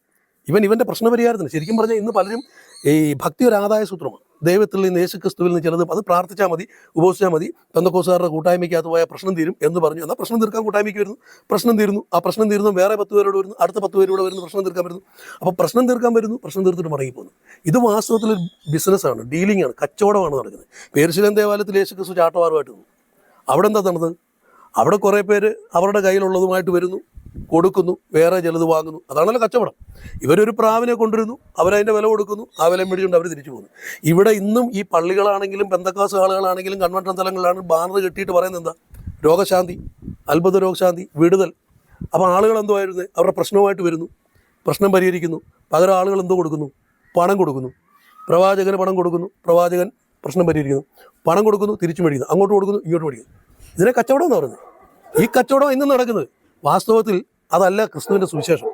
ഇവൻ്റെ പ്രശ്നപരിഹാരത്തിന് ശരിക്കും പറഞ്ഞാൽ ഇന്ന് പലരും ഈ ഭക്തി ഒരു ആദായ സൂത്രമാണ്. ദൈവത്തിൽ നിന്ന് യേശുക്രിസ്തുവിൽ നിന്ന് ചിലത് അത് പ്രാർത്ഥിച്ചാൽ മതി, ഉപവസിച്ചാൽ മതി, പെന്തക്കോസ്തുകാരുടെ കൂട്ടായ്മയ്ക്കകത്ത് പോയാൽ പ്രശ്നം തീരും എന്ന് പറഞ്ഞു. എന്നാൽ പ്രശ്നം തീർക്കാൻ കൂട്ടായ്മയ്ക്ക് വരുന്നു, പ്രശ്നം തീരുന്നു. ആ പ്രശ്നം തീരുന്നു, വേറെ 10 പേരോട് വരുന്നു, അടുത്ത 10 പേരോട് വരുന്നു, പ്രശ്നം തീർക്കാൻ വരുന്നു. അപ്പോൾ പ്രശ്നം തീർക്കാൻ വരുന്നു, പ്രശ്നം തീർത്തിട്ട് മടങ്ങിപ്പോകുന്നു. ഇത് വാസ്തവത്തിൽ ഒരു ബിസിനസ്സാണ്, ഡീലിംഗ് ആണ്, കച്ചവടമാണ് നടക്കുന്നത്. യേരുശലേം ദേവാലയത്തിൽ യേശുക്രിസ്തു ചാട്ടവാറുമായിട്ട് നിന്നു. അവിടെ എന്താ നടന്നത്? അവിടെ കുറേ പേര് അവരുടെ കയ്യിലുള്ളതുമായിട്ട് വരുന്നു, കൊടുക്കുന്നു, വേറെ ചിലത് വാങ്ങുന്നു. അതാണല്ലോ കച്ചവടം. ഇവരൊരു പ്രാവിനെ കൊണ്ടുവരുന്നു, അവരതിൻ്റെ വില കൊടുക്കുന്നു, ആ വില മേടിച്ചുകൊണ്ട് അവർ തിരിച്ചു പോകുന്നു. ഇവിടെ ഇന്നും ഈ പള്ളികളാണെങ്കിലും പെന്തക്കോസ്ത് ആളുകളാണെങ്കിലും കൺവെൻഷൻ സ്ഥലങ്ങളിലാണ് ബാനർ കെട്ടിയിട്ട് പറയുന്നത് എന്താ? രോഗശാന്തി, അത്ഭുത രോഗശാന്തി, വിടുതൽ. അപ്പോൾ ആളുകൾ എന്തോ ആയിരുന്നു? അവരുടെ പ്രശ്നവുമായിട്ട് വരുന്നു, പ്രശ്നം പരിഹരിക്കുന്നു. പകരം ആളുകൾ എന്തോ കൊടുക്കുന്നു? പണം കൊടുക്കുന്നു. പ്രവാചകന് പണം കൊടുക്കുന്നു, പ്രവാചകൻ പ്രശ്നം പരിഹരിക്കുന്നു. പണം കൊടുക്കുന്നു, തിരിച്ചു മേടിക്കുന്നു, അങ്ങോട്ട് കൊടുക്കുന്നു, ഇങ്ങോട്ട് മേടിക്കുന്നു. ഇതിനെ കച്ചവടം എന്ന് പറയുന്നത്. ഈ കച്ചവടം ഇന്നും നടക്കുന്നത്. വാസ്തവത്തിൽ അതല്ല ക്രിസ്തുവിൻ്റെ സുവിശേഷം.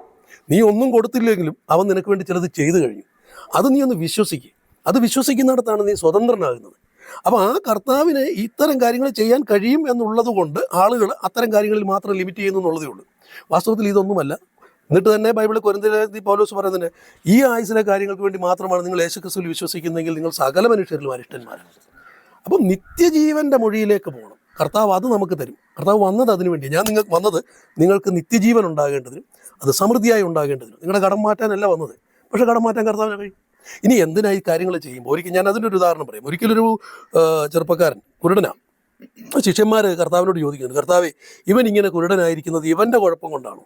നീ ഒന്നും കൊടുത്തില്ലെങ്കിലും അവൻ നിനക്ക് വേണ്ടി ചിലത് ചെയ്തു കഴിഞ്ഞു. അത് നീ ഒന്ന് വിശ്വസിക്കുക. അത് വിശ്വസിക്കുന്നിടത്താണ് നീ സ്വതന്ത്രനാകുന്നത്. അപ്പോൾ ആ കർത്താവിന് ഇത്തരം കാര്യങ്ങൾ ചെയ്യാൻ കഴിയും എന്നുള്ളത് കൊണ്ട് ആളുകൾ അത്തരം കാര്യങ്ങളിൽ മാത്രം ലിമിറ്റ് ചെയ്യുന്നു എന്നുള്ളതേ ഉള്ളൂ. വാസ്തവത്തിൽ ഇതൊന്നുമല്ല. എന്നിട്ട് തന്നെ ബൈബിളിൽ കൊരിന്ത്യർ പൗലോസ് പറയുന്നത്, ഈ ആയുസിലെ കാര്യങ്ങൾക്ക് വേണ്ടി മാത്രമാണ് നിങ്ങൾ യേശുക്രിസ്തുവിൽ വിശ്വസിക്കുന്നതെങ്കിൽ നിങ്ങൾ സകല മനുഷ്യരിലും അരിഷ്ടന്മാരാണ്. അപ്പം നിത്യജീവൻ്റെ മൊഴിയിലേക്ക് പോകണം. കർത്താവ് അത് നമുക്ക് തരും. കർത്താവ് വന്നത് അതിനു വേണ്ടി. ഞാൻ നിങ്ങൾക്ക് വന്നത് നിങ്ങൾക്ക് നിത്യജീവൻ ഉണ്ടാകേണ്ടതിനും അത് സമൃദ്ധിയായി ഉണ്ടാകേണ്ടതിനും. നിങ്ങളുടെ കടം മാറ്റാനല്ല വന്നത്. പക്ഷേ കടം മാറ്റാൻ കർത്താവിനെ കഴിയും. ഇനി എന്തിനായി കാര്യങ്ങൾ ചെയ്യുമ്പോൾ ഒരിക്കൽ ഞാൻ അതിൻ്റെ ഒരു ഉദാഹരണം പറയാം. ഒരിക്കലൊരു ചെറുപ്പക്കാരൻ കുരുടനാണ്. ശിഷ്യന്മാർ കർത്താവിനോട് ചോദിക്കുന്നു, കർത്താവേ, ഇവൻ ഇങ്ങനെ കുരുടനായിരിക്കുന്നത് ഇവൻ്റെ കുഴപ്പം കൊണ്ടാണോ,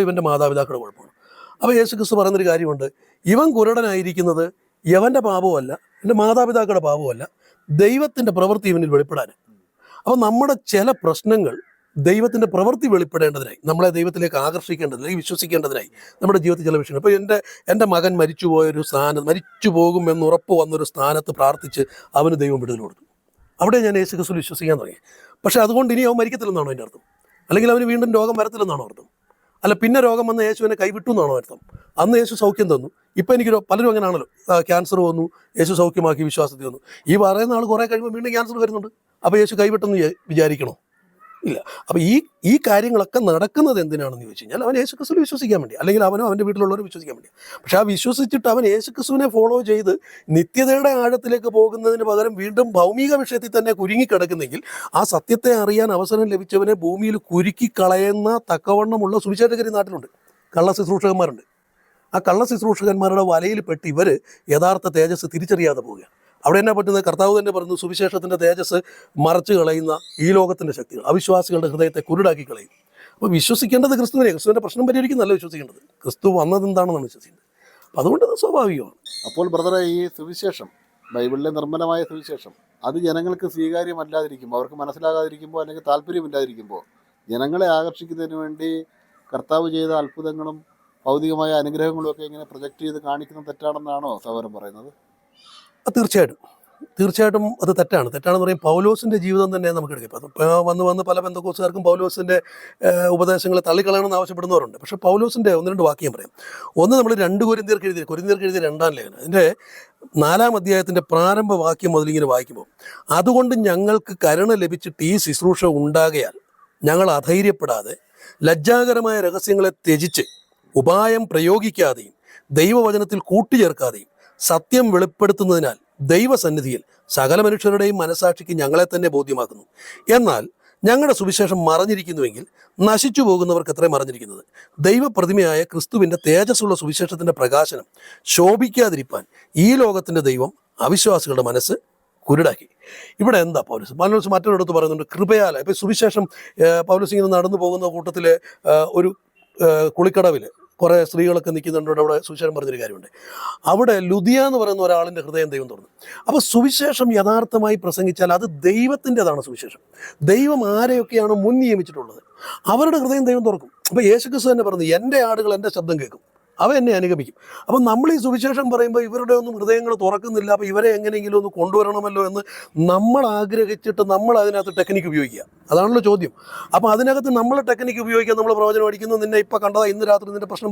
ഇവൻ്റെ മാതാപിതാക്കളുടെ കുഴപ്പമാണ്? അപ്പോൾ യേശുക്രിസ്തു പറയുന്നൊരു കാര്യമുണ്ട്, ഇവൻ കുരുടനായിരിക്കുന്നത് ഇവൻ്റെ പാപവുമല്ല, എൻ്റെ മാതാപിതാക്കളുടെ പാപവുമല്ല, ദൈവത്തിൻ്റെ പ്രവൃത്തി ഇവനിൽ വെളിപ്പെടാൻ. അപ്പോൾ നമ്മുടെ ചില പ്രശ്നങ്ങൾ ദൈവത്തിൻ്റെ പ്രവൃത്തി വെളിപ്പെടേണ്ടതിനായി, നമ്മളെ ദൈവത്തിലേക്ക് ആകർഷിക്കേണ്ടതിനായി, വിശ്വസിക്കേണ്ടതിനായി നമ്മുടെ ജീവിതത്തിൽ ചില വിഷയങ്ങൾ. ഇപ്പോൾ എൻ്റെ മകൻ മരിച്ചു പോകുമെന്ന് ഉറപ്പ് വന്നൊരു സ്ഥാനത്ത് പ്രാർത്ഥിച്ച് അവന് ദൈവം വിടുതൽ കൊടുത്തു. അവിടെ ഞാൻ യേശുക്രിസ്തുവിൽ വിശ്വസിക്കാൻ തുടങ്ങി. പക്ഷേ അതുകൊണ്ട് ഇനി അവൻ മരിക്കത്തില്ലെന്നാണോ എൻ്റെ അർത്ഥം? അല്ലെങ്കിൽ അവന് വീണ്ടും രോഗം വരത്തില്ലെന്നാണോ അർത്ഥം? അല്ല, പിന്നെ രോഗം വന്ന യേശുവിനെ കൈവിട്ടു എന്നാണോ അർത്ഥം? അന്ന് യേശു സൗഖ്യം തന്നു. ഇപ്പം എനിക്ക് പലരും അങ്ങനെയാണല്ലോ, ക്യാൻസർ വന്നു, യേശു സൗഖ്യമാക്കി വിശ്വാസത്തിൽ വന്നു. ഈ പറയുന്ന ആൾ കുറേ കഴിയുമ്പോൾ വീണ്ടും ക്യാൻസർ വരുന്നുണ്ട്. അപ്പോൾ യേശു കൈവിട്ടെന്ന് വിചാരിക്കണോ? ഇല്ല. അപ്പോൾ ഈ കാര്യങ്ങളൊക്കെ നടക്കുന്നത് എന്തിനാണെന്ന് ചോദിച്ചു കഴിഞ്ഞാൽ അവൻ യേശുക്രിസ്തുവിൽ വിശ്വസിക്കാൻ വേണ്ടി, അല്ലെങ്കിൽ അവനോ അവൻ്റെ വീട്ടിലുള്ളവർ വിശ്വസിക്കാൻ വേണ്ടി. പക്ഷേ ആ വിശ്വസിച്ചിട്ട് അവൻ യേശുക്രിസ്തുവിനെ ഫോളോ ചെയ്ത് നിത്യതയുടെ ആഴത്തിലേക്ക് പോകുന്നതിന് പകരം വീണ്ടും ഭൗമിക വിഷയത്തിൽ തന്നെ കുരുങ്ങിക്കിടക്കുന്നെങ്കിൽ ആ സത്യത്തെ അറിയാൻ അവസരം ലഭിച്ചവനെ ഭൂമിയിൽ കുരുക്കിക്കളയുന്ന തക്കവണ്ണമുള്ള സുവിശേഷകർ ഈ നാട്ടിലുണ്ട്. കള്ള ശുശ്രൂഷകന്മാരുണ്ട്. ആ കള്ള ശുശ്രൂഷകന്മാരുടെ വലയിൽ പെട്ട് ഇവർ യഥാർത്ഥ തേജസ് തിരിച്ചറിയാതെ പോവുകയാണ്. അവിടെ എന്നാ പറ്റുന്നത്? കർത്താവ് തന്നെ പറഞ്ഞു, സുവിശേഷത്തിൻ്റെ തേജസ് മറച്ചു കളയുന്ന ഈ ലോകത്തിൻ്റെ ശക്തികൾ അവിശ്വാസികളുടെ ഹൃദയത്തെ കുരുടാക്കി കളയും. അപ്പോൾ വിശ്വസിക്കേണ്ടത് ക്രിസ്തുവിൻ്റെ പ്രശ്നം പരിഹരിക്കുന്നതല്ല വിശ്വസിക്കേണ്ടത്, ക്രിസ്തു വന്നത് എന്താണെന്നാണ് വിശ്വസിക്കേണ്ടത്. അപ്പോൾ അതുകൊണ്ട് അത് സ്വാഭാവികമാണ്. അപ്പോൾ ബ്രദറെ, ഈ സുവിശേഷം, ബൈബിളിലെ നിർമ്മലമായ സുവിശേഷം, അത് ജനങ്ങൾക്ക് സ്വീകാര്യമല്ലാതിരിക്കുമ്പോൾ, അവർക്ക് മനസ്സിലാകാതിരിക്കുമ്പോൾ, അല്ലെങ്കിൽ താല്പര്യമില്ലാതിരിക്കുമ്പോൾ, ജനങ്ങളെ ആകർഷിക്കുന്നതിന് വേണ്ടി കർത്താവ് ചെയ്ത അത്ഭുതങ്ങളും ഭൗതികമായ അനുഗ്രഹങ്ങളും ഒക്കെ ഇങ്ങനെ പ്രൊജക്റ്റ് ചെയ്ത് കാണിക്കുന്നത് തെറ്റാണെന്നാണോ സഹോദരൻ പറയുന്നത്? തീർച്ചയായിട്ടും അത് തെറ്റാണെന്ന് പറയും. പൗലോസിൻ്റെ ജീവിതം തന്നെ നമുക്ക് എടുക്കാം. വന്ന് പല പെന്തക്കോസ്തുകാർക്കും പൗലോസിൻ്റെ ഉപദേശങ്ങളെ തള്ളിക്കളയണമെന്ന് ആവശ്യപ്പെടുന്നവരുണ്ട്. പക്ഷേ പൗലോസിൻ്റെ 1-2 വാക്യം പറയാം. ഒന്ന്, നമ്മൾ 2 കൊരിന്ത്യർക്ക് എഴുതിയ 2-ാം ലേഖനം, അതിൻ്റെ 4-ാം അധ്യായത്തിൻ്റെ പ്രാരംഭ വാക്യം മുതലിങ്ങനെ വായിക്കുമ്പോൾ, അതുകൊണ്ട് ഞങ്ങൾക്ക് കരുണ ലഭിച്ചിട്ട് ഈ ശുശ്രൂഷ ഉണ്ടാകയാൽ ഞങ്ങൾ അധൈര്യപ്പെടാതെ ലജ്ജാകരമായ രഹസ്യങ്ങളെ ത്യജിച്ച് ഉപായം പ്രയോഗിക്കാതെയും ദൈവവചനത്തിൽ കൂട്ടിച്ചേർക്കാതെയും സത്യം വെളിപ്പെടുത്തുന്നതിനാൽ ദൈവസന്നിധിയിൽ സകല മനുഷ്യരുടെയും മനസാക്ഷിക്ക് ഞങ്ങളെ തന്നെ ബോധ്യമാക്കുന്നു. എന്നാൽ ഞങ്ങളുടെ സുവിശേഷം മറഞ്ഞിരിക്കുന്നുവെങ്കിൽ നശിച്ചു പോകുന്നവർക്ക് എത്ര മറഞ്ഞിരിക്കുന്നത്? ദൈവപ്രതിമയായ ക്രിസ്തുവിൻ്റെ തേജസ്സുള്ള സുവിശേഷത്തിൻ്റെ പ്രകാശനം ശോഭിക്കാതിരിപ്പാൻ ഈ ലോകത്തിൻ്റെ ദൈവം അവിശ്വാസികളുടെ മനസ്സ് കുരുടാക്കി. ഇവിടെ എന്താ പൗലോസ് മറ്റൊരിടത്ത് പറയുന്നുണ്ട്, കൃപയാല. ഇപ്പോൾ സുവിശേഷം പൗലോസ് ഇങ്ങനെ നടന്നു പോകുന്ന കൂട്ടത്തിൽ ഒരു കുളിക്കടവിൽ കുറേ സ്ത്രീകളൊക്കെ നിൽക്കുന്നുണ്ട് അവിടെ സുവിശേഷം പറഞ്ഞൊരു കാര്യമുണ്ട്. അവിടെ ലുദിയ എന്ന് പറയുന്ന ഒരാളിൻ്റെ ഹൃദയം ദൈവം തുറന്നു. അപ്പോൾ സുവിശേഷം യഥാർത്ഥമായി പ്രസംഗിച്ചാൽ അത് ദൈവത്തിൻ്റെതാണ് സുവിശേഷം. ദൈവം ആരെയൊക്കെയാണ് മുൻ നിയമിച്ചിട്ടുള്ളത് അവരുടെ ഹൃദയം ദൈവം തുറക്കും. അപ്പോൾ യേശുക്രിസ്തു തന്നെ പറഞ്ഞു, എൻ്റെ ആടുകൾ എൻ്റെ ശബ്ദം കേൾക്കും, അവ എന്നെ അനുഗമിക്കും. അപ്പം നമ്മൾ ഈ സുവിശേഷം പറയുമ്പോൾ ഇവരുടെ ഒന്നും ഹൃദയങ്ങൾ തുറക്കുന്നില്ല, അപ്പോൾ ഇവരെ എങ്ങനെയെങ്കിലും ഒന്ന് കൊണ്ടുവരണമല്ലോ എന്ന് നമ്മൾ ആഗ്രഹിച്ചിട്ട് നമ്മൾ അതിനകത്ത് ടെക്നിക്ക് ഉപയോഗിക്കുക. അതാണല്ലോ ചോദ്യം. അപ്പോൾ അതിനകത്ത് നമ്മൾ ടെക്നിക്ക് ഉപയോഗിക്കുക, നമ്മൾ പ്രവചനം അടിക്കുന്നു, നിന്നെ ഇപ്പോൾ കണ്ടതാ, ഇന്ന് രാത്രി നിൻ്റെ പ്രശ്നം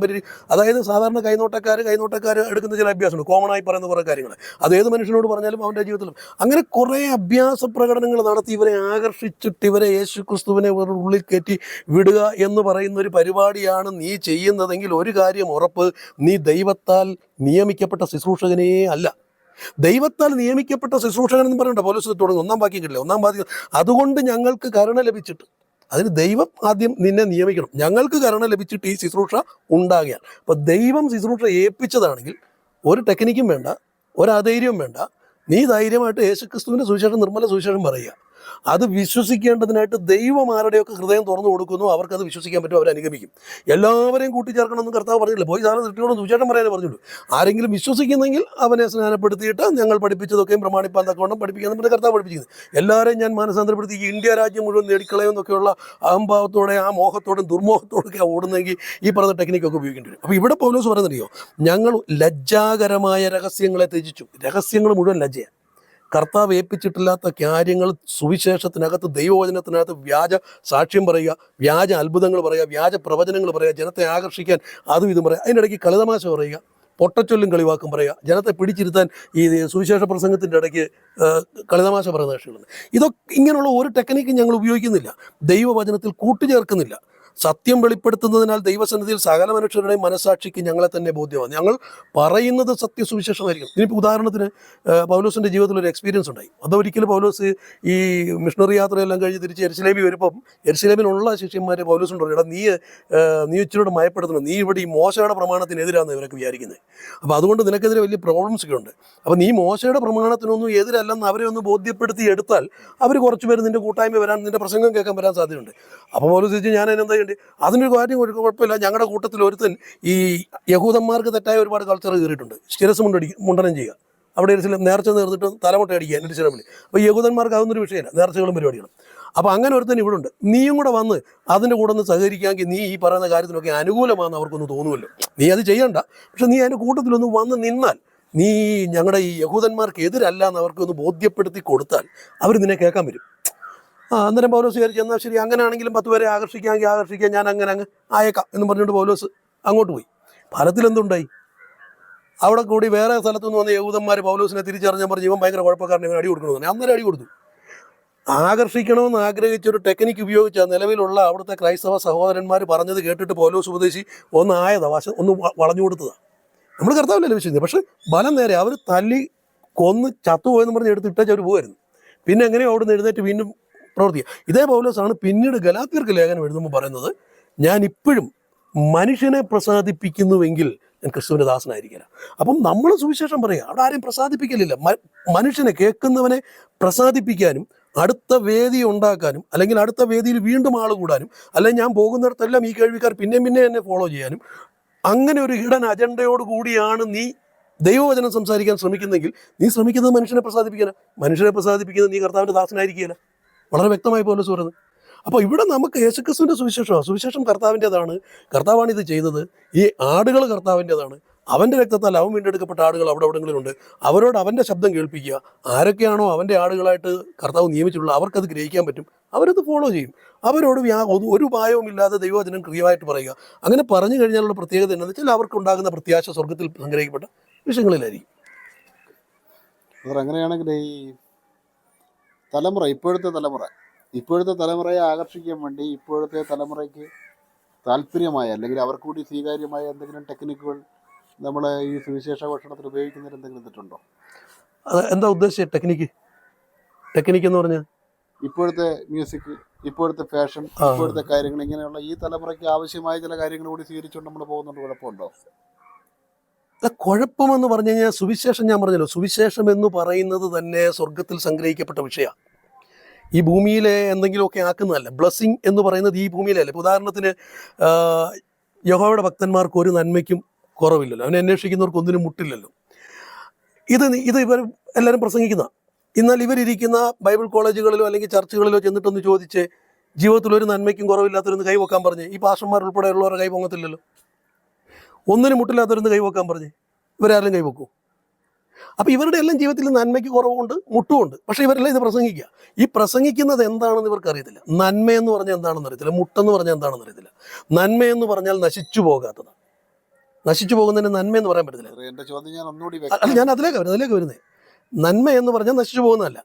അതായത് സാധാരണ കൈനോട്ടക്കാർ എടുക്കുന്ന ചില അഭ്യാസമുണ്ട്, കോമണായി പറയുന്ന കുറേ കാര്യങ്ങൾ. അതേത് മനുഷ്യനോട് പറഞ്ഞാലും അവൻ്റെ ജീവിതത്തിലും അങ്ങനെ കുറേ അഭ്യാസ പ്രകടനങ്ങൾ നടത്തി ഇവരെ ആകർഷിച്ചിട്ട് ഇവരെ യേശു ക്രിസ്തുവിനെ ഉള്ളിൽ കയറ്റി വിടുക എന്ന് പറയുന്ന ഒരു പരിപാടിയാണ് നീ ചെയ്യുന്നതെങ്കിൽ ഒരു കാര്യം ഉറപ്പ്, നീ ദൈവത്താൽ നിയമിക്കപ്പെട്ട ശുശ്രൂഷകനേ അല്ല. ദൈവത്താൽ നിയമിക്കപ്പെട്ട ശുശ്രൂഷകൻ എന്ന് പറയണ്ട പൗലോസ് തുടങ്ങും. 1-ാം വാക്യം കിട്ടില്ല. 1-ാം വാക്യം, അതുകൊണ്ട് ഞങ്ങൾക്ക് കരുണ ലഭിച്ചിട്ട്, അതിന് ദൈവം ആദ്യം നിന്നെ നിയമിക്കണം. ഞങ്ങൾക്ക് കരുണ ലഭിച്ചിട്ട് ഈ ശുശ്രൂഷ ഉണ്ടാകിയാൽ. അപ്പോൾ ദൈവം ശുശ്രൂഷ ഏൽപ്പിച്ചതാണെങ്കിൽ ഒരു ടെക്നിക്കും വേണ്ട, ഒരു അധൈര്യവും വേണ്ട. നീ ധൈര്യമായിട്ട് യേശുക്രിസ്തുവിൻ്റെ സുവിശേഷം, നിർമ്മല സുവിശേഷം പറയുക. അത് വിശ്വസിക്കേണ്ടതിനായിട്ട് ദൈവം ആരുടെയൊക്കെ ഹൃദയം തുറന്നു കൊടുക്കുന്നു അവർക്കത് വിശ്വസിക്കാൻ പറ്റും, അവർ അനുഗമിക്കും. എല്ലാവരെയും കൂട്ടിച്ചേർക്കണമെന്ന് കർത്താവ് പറഞ്ഞില്ല. പോയി സാധനം സൃഷ്ടിയോട് സുവിശേഷം പറയാനേ പറഞ്ഞുള്ളൂ. ആരെങ്കിലും വിശ്വസിക്കുന്നെങ്കിൽ അവനെ സ്നാനപ്പെടുത്തിയിട്ട് ഞങ്ങൾ പഠിപ്പിച്ചതൊക്കെയും പ്രമാണിപ്പാൻ തക്കവണ്ണം പഠിപ്പിക്കാൻ നമ്മുടെ കർത്താവ് പഠിപ്പിക്കുന്നത്. എല്ലാവരെയും ഞാൻ മാനസാന്തരപ്പെടുത്തി ഇന്ത്യ രാജ്യം മുഴുവൻ നേടിക്കളയുമെന്നൊക്കെയുള്ള അഹംഭാവത്തോടെ ആ മോഹത്തോടും ദുർമോഹത്തോടൊക്കെ ഓടുന്നെങ്കിൽ ഈ പറഞ്ഞ ടെക്നിക്കൊക്കെ ഉപയോഗിക്കേണ്ടി വരും. അപ്പോൾ ഇവിടെ പൗലോസ് പറയുന്നറിയോ, ഞങ്ങൾ ലജ്ജാകരമായ രഹസ്യങ്ങളെ ത്യജിച്ചു. രഹസ്യങ്ങൾ മുഴുവൻ ലജ്ജയാണ്. കർത്താവ് ഏൽപ്പിച്ചിട്ടില്ലാത്ത കാര്യങ്ങൾ സുവിശേഷത്തിനകത്ത്, ദൈവവചനത്തിനകത്ത് വ്യാജ സാക്ഷ്യം പറയുക, വ്യാജ അത്ഭുതങ്ങൾ പറയുക, വ്യാജ പ്രവചനങ്ങൾ പറയുക, ജനത്തെ ആകർഷിക്കാൻ അതും ഇതും പറയുക, അതിനിടയ്ക്ക് കളിതമാശ പറയുക, പൊട്ടച്ചൊല്ലും കളിവാക്കും പറയുക, ജനത്തെ പിടിച്ചിരുത്താൻ ഈ സുവിശേഷ പ്രസംഗത്തിൻ്റെ ഇടയ്ക്ക് കളിതമാശ പറയുന്ന കക്ഷികളുണ്ട്. ഇതൊക്കെ ഇങ്ങനെയുള്ള ഒരു ടെക്നിക്കും ഞങ്ങൾ ഉപയോഗിക്കുന്നില്ല, ദൈവവചനത്തിൽ കൂട്ടിച്ചേർക്കുന്നില്ല. സത്യം വെളിപ്പെടുത്തുന്നതിനാൽ ദൈവസന്നിധിയിൽ സകല മനുഷ്യരുടെയും മനസ്സാക്ഷിക്ക് ഞങ്ങളെ തന്നെ ബോധ്യമാണ്. ഞങ്ങൾ പറയുന്നത് സത്യസുവിശേഷമായിരിക്കും. ഇനിയിപ്പോൾ ഉദാഹരണത്തിന് പൗലോസിൻ്റെ ജീവിതത്തിൽ ഒരു എക്സ്പീരിയൻസ് ഉണ്ടായി. അതൊരിക്കലും പൗലോസ് ഈ മിഷണറി യാത്രയെല്ലാം കഴിഞ്ഞ് തിരിച്ച് യെരുശലേമിൽ വരുമ്പം യെരുശലേമിലുള്ള ശിഷ്യന്മാരെ പൗലോസിനോട് പറഞ്ഞു, എടാ നീ ഇച്ചിരിയോട് മയപ്പെടുത്തണം, നീ ഇവിടെ ഈ മോശയുടെ പ്രമാണത്തിന് ഇവരൊക്കെ വിചാരിക്കുന്നത്. അപ്പോൾ അതുകൊണ്ട് നിനക്കെതിരെ വലിയ പ്രോബ്ലംസ് ഒക്കെ ഉണ്ട്. അപ്പോൾ നീ മോശയുടെ പ്രമാണത്തിനൊന്നും എതിരല്ലെന്ന് അവരെ ഒന്ന് ബോധ്യപ്പെടുത്തി എടുത്താൽ അവർ കുറച്ച് പേര് നിൻ്റെ കൂട്ടായ്മ വരാൻ, നിൻ്റെ പ്രസംഗം കേൾക്കാൻ വരാൻ സാധ്യതയുണ്ട്. അപ്പോൾ പൗലോസ് ചോദിച്ചു, ഞാൻ അതിനെന്താ ചെയ്യേണ്ടത്? അതിനൊരു കാര്യം കുഴപ്പമില്ല, ഞങ്ങളുടെ കൂട്ടത്തിൽ ഒരുത്തൻ ഈ യഹൂദന്മാർക്ക് തെറ്റായ ഒരുപാട് കൾച്ചർ കയറിയിട്ടുണ്ട്. ശിരസ് മുണ്ടനം ചെയ്യുക, അവിടെ നേർച്ച നേർന്നിട്ട് തലമുട്ട അടിക്കുക യെരുശലേമിൽ. അപ്പോൾ യഹൂദന്മാർക്ക് അതൊന്നൊരു വിഷയമല്ല, നേർച്ചകളും പരിപാടികളും. അപ്പോൾ അങ്ങനെ ഒരുത്തൻ ഇവിടെ ഉണ്ട്, നീയും കൂടെ വന്ന് അതിൻ്റെ കൂടെ ഒന്ന് സഹകരിക്കാമെങ്കിൽ നീ ഈ പറയുന്ന കാര്യത്തിനൊക്കെ അനുകൂലമാണെന്ന് അവർക്കൊന്ന് തോന്നുമല്ലോ. നീ അത് ചെയ്യണ്ട, പക്ഷെ നീ അതിൻ്റെ കൂട്ടത്തിലൊന്ന് വന്ന് നിന്നാൽ, നീ ഞങ്ങളുടെ ഈ യഹൂദന്മാർക്ക് എതിരല്ല എന്ന് അവർക്കൊന്ന് ബോധ്യപ്പെടുത്തി കൊടുത്താൽ അവർ നിന്നെ കേൾക്കാൻ വരും. അന്നേരം പൗലോസ് വിചാരിച്ചു, എന്നാൽ ശരി, അങ്ങനെയാണെങ്കിലും 10 പേരെ ആകർഷിക്കാം, ഞാൻ അങ്ങ് ആയേക്കാം എന്ന് പറഞ്ഞുകൊണ്ട് പൗലോസ് അങ്ങോട്ട് പോയി. ഫലത്തിൽ എന്തുണ്ടായി? അവിടെ കൂടി വേറെ സ്ഥലത്തുനിന്ന് വന്ന യഹൂദന്മാർ പൗലോസിനെ തിരിച്ചറിഞ്ഞാൽ പറഞ്ഞു, ഇവൻ ഭയങ്കര കുഴപ്പക്കാരനെ, ഇവൻ അടി കൊടുക്കണമെന്ന്. അന്നേരം അടി കൊടുത്തു. ആകർഷിക്കണമെന്ന് ആഗ്രഹിച്ചൊരു ടെക്നിക്ക് ഉപയോഗിച്ച നിലവിലുള്ള അവിടുത്തെ ക്രൈസ്തവ സഹോദരന്മാർ പറഞ്ഞത് കേട്ടിട്ട് പൗലോസ് ഉപദേശി ഒന്ന് വളഞ്ഞു കൊടുത്തതാണ്. നമ്മൾ കർത്താവിലല്ലേ വിശ്വസിക്കുന്നത്, പക്ഷേ ബലം നേരെ അവർ തല്ലി കൊന്ന് ചത്തുപോയെന്ന് പറഞ്ഞ് എടുത്തിട്ടേച്ച് അവർ പോകുമായിരുന്നു. പിന്നെ എങ്ങനെയോ അവിടെ നിന്ന് എഴുന്നേറ്റ് വീണ്ടും പ്രവർത്തിക്കുക. ഇതേ പൗലോസാണ് പിന്നീട് ഗലാത്യർക്ക് ലേഖനം എഴുതുമ്പോൾ പറയുന്നത്, ഞാൻ ഇപ്പോഴും മനുഷ്യനെ പ്രസാദിപ്പിക്കുന്നുവെങ്കിൽ ഞാൻ ക്രിസ്തുവിൻ്റെ ദാസനായിരിക്കില്ല. അപ്പം നമ്മൾ സുവിശേഷം പറയുക, അവിടെ ആരെയും പ്രസാദിപ്പിക്കലില്ല. മനുഷ്യനെ, കേൾക്കുന്നവനെ പ്രസാദിപ്പിക്കാനും അടുത്ത വേദി ഉണ്ടാക്കാനും, അല്ലെങ്കിൽ അടുത്ത വേദിയിൽ വീണ്ടും ആൾ കൂടാനും, അല്ലെങ്കിൽ ഞാൻ പോകുന്നിടത്തെല്ലാം ഈ കേൾവിക്കാർ പിന്നെ എന്നെ ഫോളോ ചെയ്യാനും, അങ്ങനെ ഒരു ഹിഡൻ അജണ്ടയോട് കൂടിയാണ് നീ ദൈവവചനം സംസാരിക്കാൻ ശ്രമിക്കുന്നെങ്കിൽ നീ ശ്രമിക്കുന്നത് മനുഷ്യനെ പ്രസാദിപ്പിക്കാനാണ്. മനുഷ്യനെ പ്രസാദിപ്പിക്കുന്നത് നീ കർത്താവിൻ്റെ ദാസനായിരിക്കുകയില്ല. വളരെ വ്യക്തമായി പൗലോസ് പറയുന്നത്. അപ്പോൾ ഇവിടെ നമുക്ക് യേശുക്രിസ്തുവിൻ്റെ സുവിശേഷമാണ്. സുവിശേഷം കർത്താവിൻ്റെതാണ്, കർത്താവാണ് ഇത് ചെയ്തത്. ഈ ആടുകൾ കർത്താവിൻ്റെതാണ്. അവൻ്റെ രക്തത്താൽ അവൻ വീണ്ടെടുക്കപ്പെട്ട ആടുകൾ അവിടെങ്ങളിലുണ്ട്. അവരോട് അവൻ്റെ ശബ്ദം കേൾപ്പിക്കുക. ആരൊക്കെയാണോ അവൻ്റെ ആടുകളായിട്ട് കർത്താവ് നിയമിച്ചിട്ടുള്ളത് അവർക്കത് ഗ്രഹിക്കാൻ പറ്റും, അവരത് ഫോളോ ചെയ്യും. അവരോട് ഒരു ഉപായവും ഇല്ലാതെ ദൈവവചനം ക്രിയമായിട്ട് പറയുക. അങ്ങനെ പറഞ്ഞു കഴിഞ്ഞാലുള്ള പ്രത്യേകത എന്താണെന്ന് വെച്ചാൽ അവർക്കുണ്ടാകുന്ന പ്രത്യാശ സ്വർഗത്തിൽ സംഗ്രഹിക്കപ്പെട്ട വിഷയങ്ങളിലായിരിക്കും. അങ്ങനെയാണെങ്കിൽ ഈ ഇപ്പോഴത്തെ തലമുറയെ ആകർഷിക്കാൻ വേണ്ടി ഇപ്പോഴത്തെ തലമുറയ്ക്ക് താല്പര്യമായ, അല്ലെങ്കിൽ അവർക്ക് കൂടി സ്വീകാര്യമായ എന്തെങ്കിലും ടെക്നിക്കുകൾ നമ്മൾ ഈ സുവിശേഷ ഭക്ഷണത്തിൽ ഉപയോഗിക്കുന്നതിന് എന്തെങ്കിലും തെറ്റുണ്ടോ? എന്താ ഉദ്ദേശിച്ചത്? ടെക്നിക്ക് എന്ന് പറഞ്ഞാൽ ഇപ്പോഴത്തെ മ്യൂസിക്, ഇപ്പോഴത്തെ ഫാഷൻ, ഇപ്പോഴത്തെ കാര്യങ്ങൾ, ഇങ്ങനെയുള്ള ഈ തലമുറയ്ക്ക് ആവശ്യമായ ചില കാര്യങ്ങൾ കൂടി സ്വീകരിച്ചുകൊണ്ട് നമ്മൾ പോകുന്നുണ്ട്. കുഴപ്പമുണ്ടോ? കുഴപ്പമെന്ന് പറഞ്ഞു കഴിഞ്ഞാൽ സുവിശേഷം, ഞാൻ പറഞ്ഞല്ലോ, സുവിശേഷം എന്ന് പറയുന്നത് തന്നെ സ്വർഗത്തിൽ സംഗ്രഹിക്കപ്പെട്ട വിഷയമാണ്. ഈ ഭൂമിയിലെ എന്തെങ്കിലുമൊക്കെ ആക്കുന്നതല്ല. ബ്ലെസ്സിങ് എന്ന് പറയുന്നത് ഈ ഭൂമിയിലല്ല. ഇപ്പോൾ ഉദാഹരണത്തിന് യഹോവയുടെ ഭക്തന്മാർക്ക് ഒരു നന്മയ്ക്കും കുറവില്ലല്ലോ, അവനെ അന്വേഷിക്കുന്നവർക്ക് ഒന്നിനും മുട്ടില്ലല്ലോ. ഇത് ഇവർ എല്ലാവരും പ്രസംഗിക്കുന്ന. എന്നാൽ ഇവരിയ്ക്കുന്ന ബൈബിൾ കോളേജുകളിലോ അല്ലെങ്കിൽ ചർച്ചുകളിലോ ചെന്നിട്ടൊന്ന് ചോദിച്ച് ജീവിതത്തിൽ ഒരു നന്മയ്ക്കും കുറവില്ലാത്തവരൊന്ന് കൈവക്കാൻ പറഞ്ഞ് ഈ പാസ്റ്റർമാർ ഉൾപ്പെടെയുള്ളവരെ കൈ പൊങ്ങത്തില്ലല്ലോ. ഒന്നിനും മുട്ടില്ലാത്തവരൊന്ന് കൈവക്കാൻ പറഞ്ഞ് ഇവരാരും കൈവക്കൂ? അപ്പോൾ ഇവരുടെ എല്ലാം ജീവിതത്തിൽ നന്മയ്ക്ക് കുറവുണ്ട്, മുട്ടുമുണ്ട്. പക്ഷേ ഇവരെല്ലാം ഇത് പ്രസംഗിക്കുക. ഈ പ്രസംഗിക്കുന്നത് എന്താണെന്ന് ഇവർക്ക് അറിയത്തില്ല. നന്മയെന്ന് പറഞ്ഞാൽ എന്താണെന്ന് അറിയത്തില്ല, മുട്ടെന്ന് പറഞ്ഞാൽ എന്താണെന്ന് അറിയത്തില്ല. നന്മയെന്ന് പറഞ്ഞാൽ നശിച്ചു പോകാത്തതാണ്. നശിച്ചു പോകുന്നതിന് നന്മയെന്ന് പറയാൻ പറ്റത്തില്ല. എൻ്റെ ചോദ്യം ഞാൻ ഒന്നുകൂടി അല്ല, ഞാൻ അതിലേക്ക് വരുന്നത്. നന്മ എന്ന് പറഞ്ഞാൽ നശിച്ചു പോകുന്നതല്ല.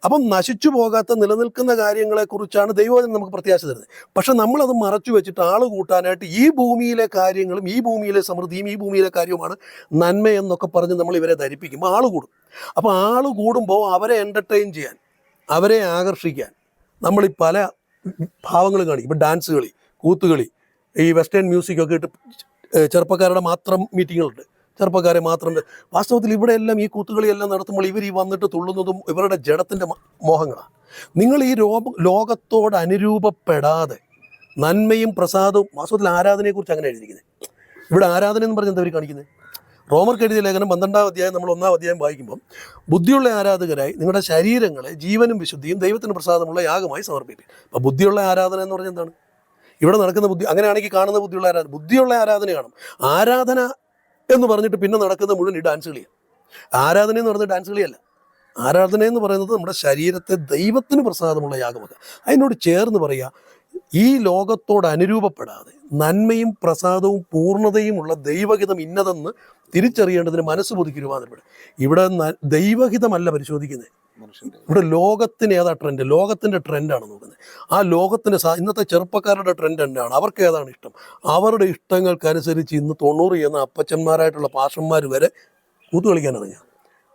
അപ്പം നശിച്ചു പോകാത്ത നിലനിൽക്കുന്ന കാര്യങ്ങളെക്കുറിച്ചാണ് ദൈവവചനം നമുക്ക് പ്രത്യാശ തരുന്നത്. പക്ഷെ നമ്മളത് മറച്ചു വെച്ചിട്ട് ആൾ കൂട്ടാനായിട്ട് ഈ ഭൂമിയിലെ കാര്യങ്ങളും ഈ ഭൂമിയിലെ സമൃദ്ധിയും ഈ ഭൂമിയിലെ കാര്യവുമാണ് നന്മ എന്നൊക്കെ പറഞ്ഞ് നമ്മൾ ഇവരെ ധരിപ്പിക്കുമ്പോൾ ആൾ കൂടും. അപ്പോൾ ആൾ കൂടുമ്പോൾ അവരെ എൻ്റർടൈൻ ചെയ്യാൻ, അവരെ ആകർഷിക്കാൻ നമ്മൾ ഈ പല ഭാവങ്ങളും കാണിക്കും. ഇപ്പം ഡാൻസ് കളി, കൂത്തുകളി, ഈ വെസ്റ്റേൺ മ്യൂസിക്കൊക്കെ ഇട്ട് ചെറുപ്പക്കാരുടെ മാത്രം മീറ്റിങ്ങുകളുണ്ട്, ചെറുപ്പക്കാരെ മാത്രം. വാസ്തവത്തിൽ ഇവിടെയെല്ലാം ഈ കൂത്തുകളിയെല്ലാം നടത്തുമ്പോൾ ഇവർ ഈ വന്നിട്ട് തുള്ളുന്നതും ഇവരുടെ ജഡത്തിൻ്റെ മോഹങ്ങളാണ്. നിങ്ങൾ ഈ ലോകത്തോട് അനുരൂപപ്പെടാതെ നന്മയും പ്രസാദവും, വാസ്തവത്തിൽ ആരാധനയെക്കുറിച്ച് അങ്ങനെ എഴുതിയിരിക്കുന്നത്. ഇവിടെ ആരാധന എന്ന് പറഞ്ഞാൽ എന്താ അവർ കാണിക്കുന്നത്? റോമർക്ക് എഴുതിയ ലേഖനം 12-ാം അധ്യായം നമ്മൾ 1-ാം അധ്യായം വായിക്കുമ്പം, ബുദ്ധിയുള്ള ആരാധകരായി നിങ്ങളുടെ ശരീരങ്ങളെ ജീവനും വിശുദ്ധിയും ദൈവത്തിന് പ്രസാദമുള്ള യാഗമായി സമർപ്പിക്കും. അപ്പോൾ ബുദ്ധിയുള്ള ആരാധന എന്ന് പറഞ്ഞാൽ എന്താണ്? ഇവിടെ നടക്കുന്ന ബുദ്ധി, അങ്ങനെയാണെങ്കിൽ കാണുന്ന ബുദ്ധിയുള്ള ആരാധന കാണും. ആരാധന എന്ന് പറഞ്ഞിട്ട് പിന്നെ നടക്കുന്ന മുഴുവൻ ഈ ഡാൻസ് കളിയാണ്. ആരാധന എന്ന് പറയുന്നത് ഡാൻസ് കളിയല്ല. ആരാധന എന്ന് പറയുന്നത് നമ്മുടെ ശരീരത്തെ ദൈവത്തിന് പ്രസാദമുള്ള യാഗമാക്കുക. അതിനോട് ചേർന്ന് പറയുക, ഈ ലോകത്തോട് അനുരൂപപ്പെടാതെ നന്മയും പ്രസാദവും പൂർണ്ണതയുമുള്ള ദൈവഹിതം ഇന്നതെന്ന് തിരിച്ചറിയേണ്ടതിന് മനസ്സ് പുതുക്കി രൂപാന്തരപ്പെടും. ഇവിടെ ദൈവഹിതമല്ല പരിശോധിക്കുന്നത്, ഇവിടെ ലോകത്തിന് ഏതാ ട്രെൻഡ്, ലോകത്തിൻ്റെ ട്രെൻഡാണ് നോക്കുന്നത്. ആ ലോകത്തിൻ്റെ ഇന്നത്തെ ചെറുപ്പക്കാരുടെ ട്രെൻഡ് എന്താണ്, അവർക്ക് ഏതാണ് ഇഷ്ടം, അവരുടെ ഇഷ്ടങ്ങൾക്കനുസരിച്ച് ഇന്ന് 90 എന്ന അപ്പച്ചന്മാരായിട്ടുള്ള പാഷന്മാർ വരെ കൂത്തു കളിക്കാൻ ഇറങ്ങുക.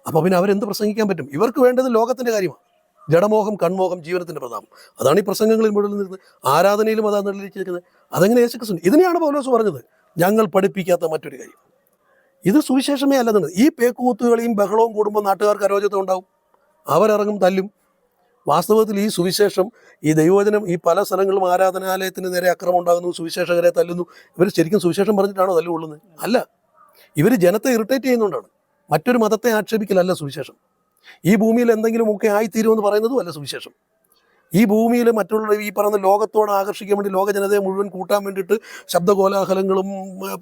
അപ്പോൾ പിന്നെ അവരെന്ത് പ്രസംഗിക്കാൻ പറ്റും? ഇവർക്ക് വേണ്ടത് ലോകത്തിൻ്റെ കാര്യമാണ്. ജഡമോഹം, കൺമോഹം, ജീവനത്തിൻ്റെ പ്രതാപം. അതാണ് ഈ പ്രസംഗങ്ങളിൽ മുഴുവൻ നിൽക്കുന്നത്. ആരാധനയിലും അതാണ് നിലനിൽക്കുന്നത്. അതെങ്ങനെ യേശുക്രിസ്തു? ഇതിനെയാണ് പൗലോസ് പറഞ്ഞത് ഞങ്ങൾ പഠിപ്പിക്കാത്ത മറ്റൊരു കാര്യം. ഇത് സുവിശേഷമേ അല്ലെന്നുള്ളത്. ഈ പേക്കുകൂത്തുകളെയും ബഹളവും കൂടുമ്പോൾ നാട്ടുകാർക്ക് അരോചത്വം ഉണ്ടാവും, അവരിറങ്ങും, തല്ലും. വാസ്തവത്തിൽ ഈ സുവിശേഷം, ഈ ദൈവവചനം, ഈ പല സ്ഥലങ്ങളിലും ആരാധനാലയത്തിന് നേരെ അക്രമം ഉണ്ടാകുന്നു, സുവിശേഷകരെ തല്ലുന്നു. ഇവർ ശരിക്കും സുവിശേഷം പറഞ്ഞിട്ടാണോ തല്ലുകൊള്ളുന്നത്? അല്ല, ഇവർ ജനത്തെ ഇറിറ്റേറ്റ് ചെയ്യുന്നതുകൊണ്ടാണ്. മറ്റൊരു മതത്തെ ആക്ഷേപിക്കലല്ല സുവിശേഷം. ഈ ഭൂമിയിൽ എന്തെങ്കിലുമൊക്കെ ആയിത്തീരുമെന്ന് പറയുന്നതും അല്ല സുവിശേഷം. ഈ ഭൂമിയിൽ മറ്റുള്ള ഈ പറയുന്ന ലോകത്തോട് ആകർഷിക്കാൻ വേണ്ടി ലോക ജനതയെ മുഴുവൻ കൂട്ടാൻ വേണ്ടിയിട്ട് ശബ്ദകോലാഹലങ്ങളും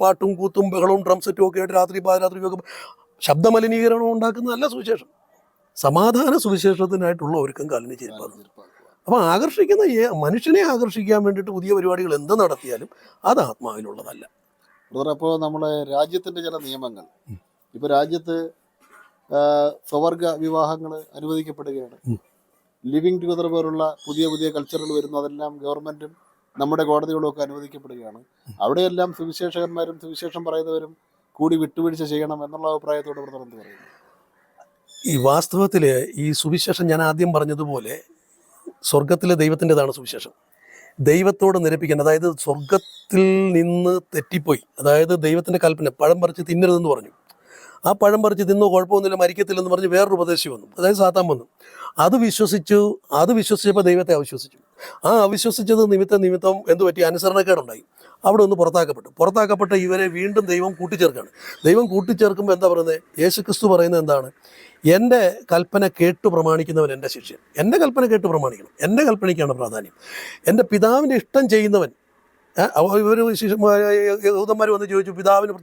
പാട്ടും കൂത്തും ബഹളവും ഡ്രം സെറ്റും ഒക്കെ ആയിട്ട് രാത്രി പാതിരാത്രിയൊക്കെ ശബ്ദമലിനീകരണവും ഉണ്ടാക്കുന്നതല്ല സുവിശേഷം. സമാധാന സുവിശേഷത്തിനായിട്ടുള്ള ഒരുക്കം കാലിന് ചേരുന്നത്. അപ്പോൾ ആകർഷിക്കുന്ന മനുഷ്യനെ ആകർഷിക്കാൻ വേണ്ടിയിട്ട് പുതിയ പരിപാടികൾ എന്ത് നടത്തിയാലും അത് ആത്മാവിലുള്ളതല്ല. അപ്പോൾ നമ്മളെ രാജ്യത്തിൻ്റെ ചില നിയമങ്ങൾ, ഇപ്പോൾ രാജ്യത്ത് സ്വവർഗ വിവാഹങ്ങൾ അനുവദിക്കപ്പെടുകയാണ്. ലിവിങ് ടുഗദർ പോലുള്ള പുതിയ പുതിയ കൾച്ചറുകൾ വരുന്നു, അതെല്ലാം ഗവൺമെൻറ്റും നമ്മുടെ കോടതികളും ഒക്കെ അനുവദിക്കപ്പെടുകയാണ്. അവിടെയെല്ലാം സുവിശേഷകന്മാരും സുവിശേഷം പറയുന്നവരും കൂടി വിട്ടുവീഴ്ച ചെയ്യണം എന്നുള്ള അഭിപ്രായത്തോട് ബ്രദർ എന്ത് പറയുന്നു? ഈ വാസ്തവത്തിൽ ഈ സുവിശേഷം ഞാൻ ആദ്യം പറഞ്ഞതുപോലെ സ്വർഗത്തിലെ ദൈവത്തിൻ്റെതാണ് സുവിശേഷം. ദൈവത്തോട് നിരപ്പിക്കാൻ, അതായത് സ്വർഗത്തിൽ നിന്ന് തെറ്റിപ്പോയി, അതായത് ദൈവത്തിൻ്റെ കൽപ്പന പഴം പറിച്ച് തിന്നരുതെന്ന് പറഞ്ഞു. ആ പഴം പറിച്ച് തിന്നു, കുഴപ്പമൊന്നുമില്ല, മരിക്കത്തില്ലെന്ന് പറഞ്ഞ് വേറൊരു ഉപദേശി വന്നു, അതായത് സാത്താൻ വന്നു. അത് വിശ്വസിച്ചപ്പോൾ ദൈവത്തെ അവിശ്വസിച്ചു. ആ അവിശ്വസിച്ചത് നിമിത്തം എന്തു പറ്റി? അനുസരണക്കേടുണ്ടായി. അവിടെ ഒന്ന് പുറത്താക്കപ്പെട്ട ഇവരെ വീണ്ടും ദൈവം കൂട്ടിച്ചേർക്കുകയാണ്. ദൈവം കൂട്ടിച്ചേർക്കുമ്പോൾ എന്താ പറയുന്നത്? യേശുക്രിസ്തു പറയുന്നത് എന്താണ്? എൻ്റെ കൽപ്പന കേട്ടു പ്രമാണിക്കുന്നവൻ എൻ്റെ ശിഷ്യൻ. എൻ്റെ കൽപ്പന കേട്ടു പ്രമാണിക്കണം, എൻ്റെ കൽപ്പനയ്ക്കാണ് പ്രാധാന്യം. എൻ്റെ പിതാവിൻ്റെ ഇഷ്ടം ചെയ്യുന്നവൻ. ഇവർ യഹൂദന്മാർ വന്ന് ചോദിച്ചു,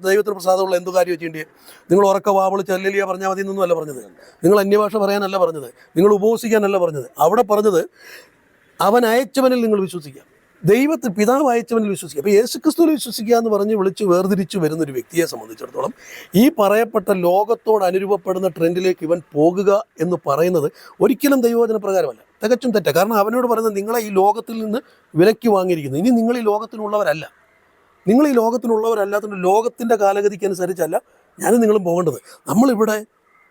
ദൈവത്തിന് പ്രസാദമുള്ള എന്തു കാര്യം ചെയ്യേണ്ടത്? നിങ്ങൾ ഉറക്ക വാവള് ചെല്ലിയ പറഞ്ഞാൽ മതി എന്നൊന്നും അല്ല പറഞ്ഞത്. നിങ്ങൾ അന്യഭാഷ പറയാനല്ല പറഞ്ഞത്, നിങ്ങൾ ഉപവസിക്കാനല്ല പറഞ്ഞത്. അവിടെ പറഞ്ഞത് അവൻ അയച്ചവനിൽ നിങ്ങൾ വിശ്വസിക്കുക, പിതാവ് അയച്ചവനിൽ വിശ്വസിക്കുക. അപ്പോൾ യേശുക്രിസ്തുവിൽ വിശ്വസിക്കുക എന്ന് പറഞ്ഞ് വിളിച്ച് വേർതിരിച്ചു വരുന്നൊരു വ്യക്തിയെ സംബന്ധിച്ചിടത്തോളം ഈ പറയപ്പെട്ട ലോകത്തോട് അനുരൂപപ്പെടുന്ന ട്രെൻഡിലേക്ക് ഇവൻ പോകുക എന്ന് പറയുന്നത് ഒരിക്കലും ദൈവവചന പ്രകാരമല്ല, തികച്ചും തെറ്റ. കാരണം അവനോട് പറയുന്നത് നിങ്ങളെ ഈ ലോകത്തിൽ നിന്ന് വിലയ്ക്ക് വാങ്ങിയിരിക്കുന്നു, ഇനി നിങ്ങൾ ഈ ലോകത്തിനുള്ളവരല്ല, നിങ്ങൾ ഈ ലോകത്തിനുള്ളവരല്ലാത്തതുകൊണ്ട് ലോകത്തിൻ്റെ കാലഗതിക്ക് അനുസരിച്ചല്ല ഞാനും നിങ്ങളും പോകേണ്ടത്.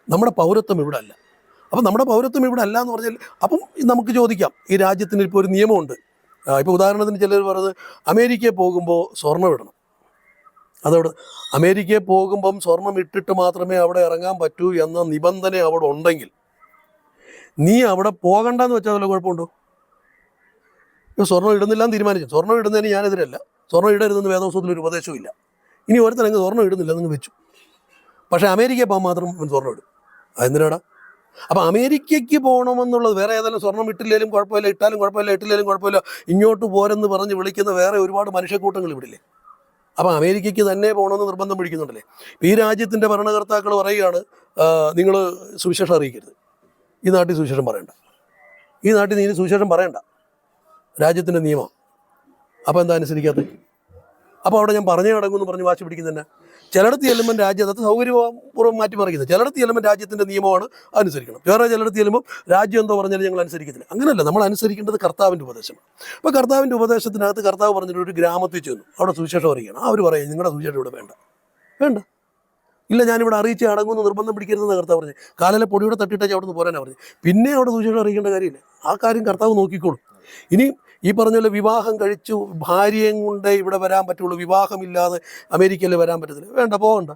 നമ്മുടെ പൗരത്വം ഇവിടെ അല്ല. അപ്പം നമ്മുടെ പൗരത്വം ഇവിടെ അല്ല എന്ന് പറഞ്ഞാൽ അപ്പം നമുക്ക് ചോദിക്കാം, ഈ രാജ്യത്തിന് ഇപ്പോൾ ഒരു നിയമമുണ്ട്. ഇപ്പോൾ ഉദാഹരണത്തിന് ചിലർ പറയുന്നത് അമേരിക്കയിൽ പോകുമ്പോൾ സ്വർണ്ണം ഇടണം. അതവിടെ അമേരിക്കയിൽ പോകുമ്പം സ്വർണം ഇട്ടിട്ട് മാത്രമേ അവിടെ ഇറങ്ങാൻ പറ്റൂ എന്ന നിബന്ധന അവിടെ ഉണ്ടെങ്കിൽ നീ അവിടെ പോകണ്ടെന്ന് വെച്ചാൽ വല്ല കുഴപ്പമുണ്ടോ? ഇപ്പോൾ സ്വർണ്ണം ഇടുന്നില്ല എന്ന് തീരുമാനിച്ചു. സ്വർണ്ണം ഇടുന്നതിന് ഞാനെതിരല്ല, സ്വർണ്ണം ഇടരുതെന്ന് വേദോത്സവത്തിൽ ഒരു ഉപദേശവും ഇല്ല. ഇനി ഒരുത്തൻ അങ്ങ് സ്വർണ്ണം ഇടുന്നില്ല നിങ്ങൾ വെച്ചു. പക്ഷേ അമേരിക്കയിൽ പോകാൻ മാത്രം സ്വർണ്ണം ഇടും. അതെന്തിനാടാ? അപ്പോൾ അമേരിക്കയ്ക്ക് പോകണമെന്നുള്ളത് വേറെ ഏതായാലും സ്വർണ്ണം ഇട്ടില്ലെങ്കിലും കുഴപ്പമില്ല, ഇട്ടാലും കുഴപ്പമില്ല, ഇട്ടില്ലെങ്കിലും കുഴപ്പമില്ല, ഇങ്ങോട്ട് പോരെന്ന് പറഞ്ഞ് വിളിക്കുന്ന വേറെ ഒരുപാട് മനുഷ്യക്കൂട്ടങ്ങൾ ഇവിടില്ലേ? അപ്പോൾ അമേരിക്കയ്ക്ക് തന്നെ പോകണമെന്ന് നിർബന്ധം പിടിക്കുന്നുണ്ടല്ലേ? ഈ രാജ്യത്തിൻ്റെ ഭരണകർത്താക്കൾ പറയുകയാണ് നിങ്ങൾ സുവിശേഷം അറിയിക്കരുത്, ഈ നാട്ടിൽ സുവിശേഷം പറയണ്ട, ഈ നാട്ടിൽ നീ സുവിശേഷം പറയണ്ട, രാജ്യത്തിൻ്റെ നിയമം. അപ്പോൾ എന്താ അനുസരിക്കാത്തത്? അപ്പോൾ അവിടെ ഞാൻ പറഞ്ഞു കിടക്കുമെന്ന് പറഞ്ഞ് വാശി പിടിക്കുന്നതന്നെ. ചിലയിടത്ത് ചെല്ലുമ്പോൾ രാജ്യം അത് സൗകര്യപൂർവ്വം മാറ്റി പറയുന്നത്. ചിലയിടത്ത് ചെല്ലുമ്പോൾ രാജ്യത്തിൻ്റെ നിയമമാണ് അനുസരിക്കണം, വേറെ ചിലയിടത്ത് ചെല്ലുമ്പോൾ രാജ്യം എന്തോ പറഞ്ഞാലും ഞങ്ങൾ അനുസരിക്കത്തില്ല. അങ്ങനെയല്ല, നമ്മൾ അനുസരിക്കേണ്ടത് കർത്താവിൻ്റെ ഉപദേശമാണ്. അപ്പോൾ കർത്താവിൻ്റെ ഉപദേശത്തിനകത്ത് കർത്താവ് പറഞ്ഞിട്ട് ഒരു ഗ്രാമത്തിൽ ചെന്നു, അവിടെ സുവിശേഷം അറിയിക്കണം. അവർ പറയും നിങ്ങളുടെ സുവിശേഷം ഇവിടെ വേണ്ട, വേണ്ട, ഇല്ല ഞാനിവിടെ അറിയിച്ച് അടങ്ങുമെന്ന് നിർബന്ധം പിടിക്കരുതെന്ന് കർത്താവ് പറഞ്ഞു. കാലിലെ പൊടിയുടെ തട്ടിയിട്ടേച്ച് അവിടെ നിന്ന് പോരാനാണ് പറഞ്ഞു. പിന്നെ അവിടെ സുവിശേഷം അറിയിക്കേണ്ട കാര്യമില്ല, ആ കാര്യം കർത്താവ് നോക്കിക്കോളും. ഇനി ഈ പറഞ്ഞ പോലെ വിവാഹം കഴിച്ചു ഭാര്യയും കൊണ്ട് ഇവിടെ വരാൻ പറ്റുള്ളൂ, വിവാഹമില്ലാതെ അമേരിക്കയിൽ വരാൻ പറ്റത്തില്ല, വേണ്ട, പോകണ്ട.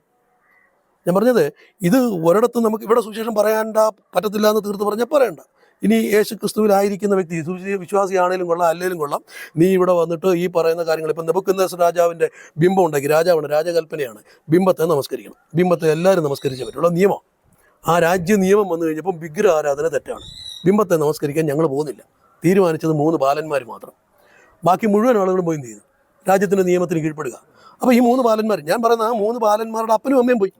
ഞാൻ പറഞ്ഞത് ഇത് ഒരിടത്തും നമുക്ക് ഇവിടെ സുവിശേഷം പറയാണ്ട പറ്റത്തില്ല എന്ന് തീർത്ത് പറഞ്ഞാൽ പറയണ്ട. ഇനി യേശു ക്രിസ്തുവിലായിരിക്കുന്ന വ്യക്തി വിശ്വാസിയാണേലും കൊള്ളാം അല്ലേലും കൊള്ളാം, നീ ഇവിടെ വന്നിട്ട് ഈ പറയുന്ന കാര്യങ്ങൾ ഇപ്പം നെബൂഖദ്നേസർ രാജാവിൻ്റെ ബിംബം ഉണ്ടാക്കി, രാജാവാണ്, രാജകൽപ്പനയാണ്, ബിംബത്തെ നമസ്കരിക്കണം, ബിംബത്തെ എല്ലാവരും നമസ്കരിച്ചേ പറ്റുള്ളൂ, നിയമം. ആ രാജ്യ നിയമം വന്നു കഴിഞ്ഞപ്പം വിഗ്രഹ ആരാധന തെറ്റാണ്, ബിംബത്തെ നമസ്കരിക്കാൻ ഞങ്ങൾ പോകുന്നില്ല. തീരുമാനിച്ചത് 3 ബാലന്മാർ മാത്രം, ബാക്കി മുഴുവൻ ആളുകളും പോയി ചെയ്തു രാജ്യത്തിൻ്റെ നിയമത്തിന് കീഴ്പ്പെടുക. അപ്പോൾ ഈ 3 ബാലന്മാർ, ഞാൻ പറയുന്ന ആ 3 ബാലന്മാരുടെ അപ്പനും അമ്മയും പോയി.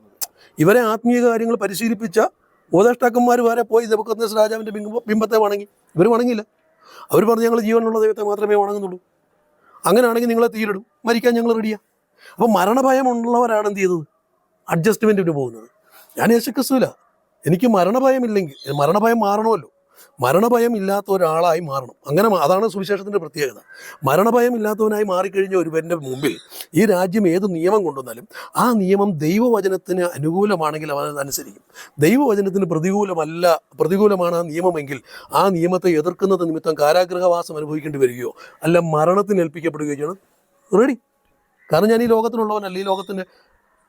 ഇവരെ ആത്മീയ കാര്യങ്ങൾ പരിശീലിപ്പിച്ച ഉപദേഷ്ടാക്കന്മാർ വരെ പോയി നെബൂഖദ്നേസർ രാജാവിൻ്റെ ബിംബത്തെ വണങ്ങി. ഇവർ വണങ്ങിയില്ല. അവർ പറഞ്ഞു ഞങ്ങൾ ജീവനുള്ള ദൈവത്തെ മാത്രമേ വണങ്ങുന്നുള്ളൂ, അങ്ങനെയാണെങ്കിൽ നിങ്ങളെ തീരിടും, മരിക്കാൻ ഞങ്ങൾ റെഡിയാണ്. അപ്പോൾ മരണഭയമുള്ളവരാണ് എന്ത് ചെയ്തത്? അഡ്ജസ്റ്റ്മെൻറ്റിന് പോകുന്നത്. ഞാൻ യേശുക്രിസ്തുവില്ല, എനിക്ക് മരണഭയമില്ലെങ്കിൽ, മരണഭയം മാറണമല്ലോ, മരണഭയം ഇല്ലാത്ത ഒരാളായി മാറണം. അങ്ങനെ അതാണ് സുവിശേഷത്തിൻ്റെ പ്രത്യേകത. മരണഭയം ഇല്ലാത്തവനായി മാറിക്കഴിഞ്ഞ ഒരുവൻ്റെ മുമ്പിൽ ഈ രാജ്യം ഏത് നിയമം കൊണ്ടുവന്നാലും ആ നിയമം ദൈവവചനത്തിന് അനുകൂലമാണെങ്കിൽ അവൻ അനുസരിക്കും. ദൈവവചനത്തിന് പ്രതികൂലമാണ് ആ നിയമമെങ്കിൽ ആ നിയമത്തെ എതിർക്കുന്നത് നിമിത്തം കാരാഗൃഹവാസം അനുഭവിക്കേണ്ടി വരികയോ അല്ല മരണത്തിന് ഏൽപ്പിക്കപ്പെടുകയോ ചെയ്യണം. റെഡി. കാരണം ഞാൻ ഈ ലോകത്തിനുള്ളവനല്ല, ഈ ലോകത്തിൻ്റെ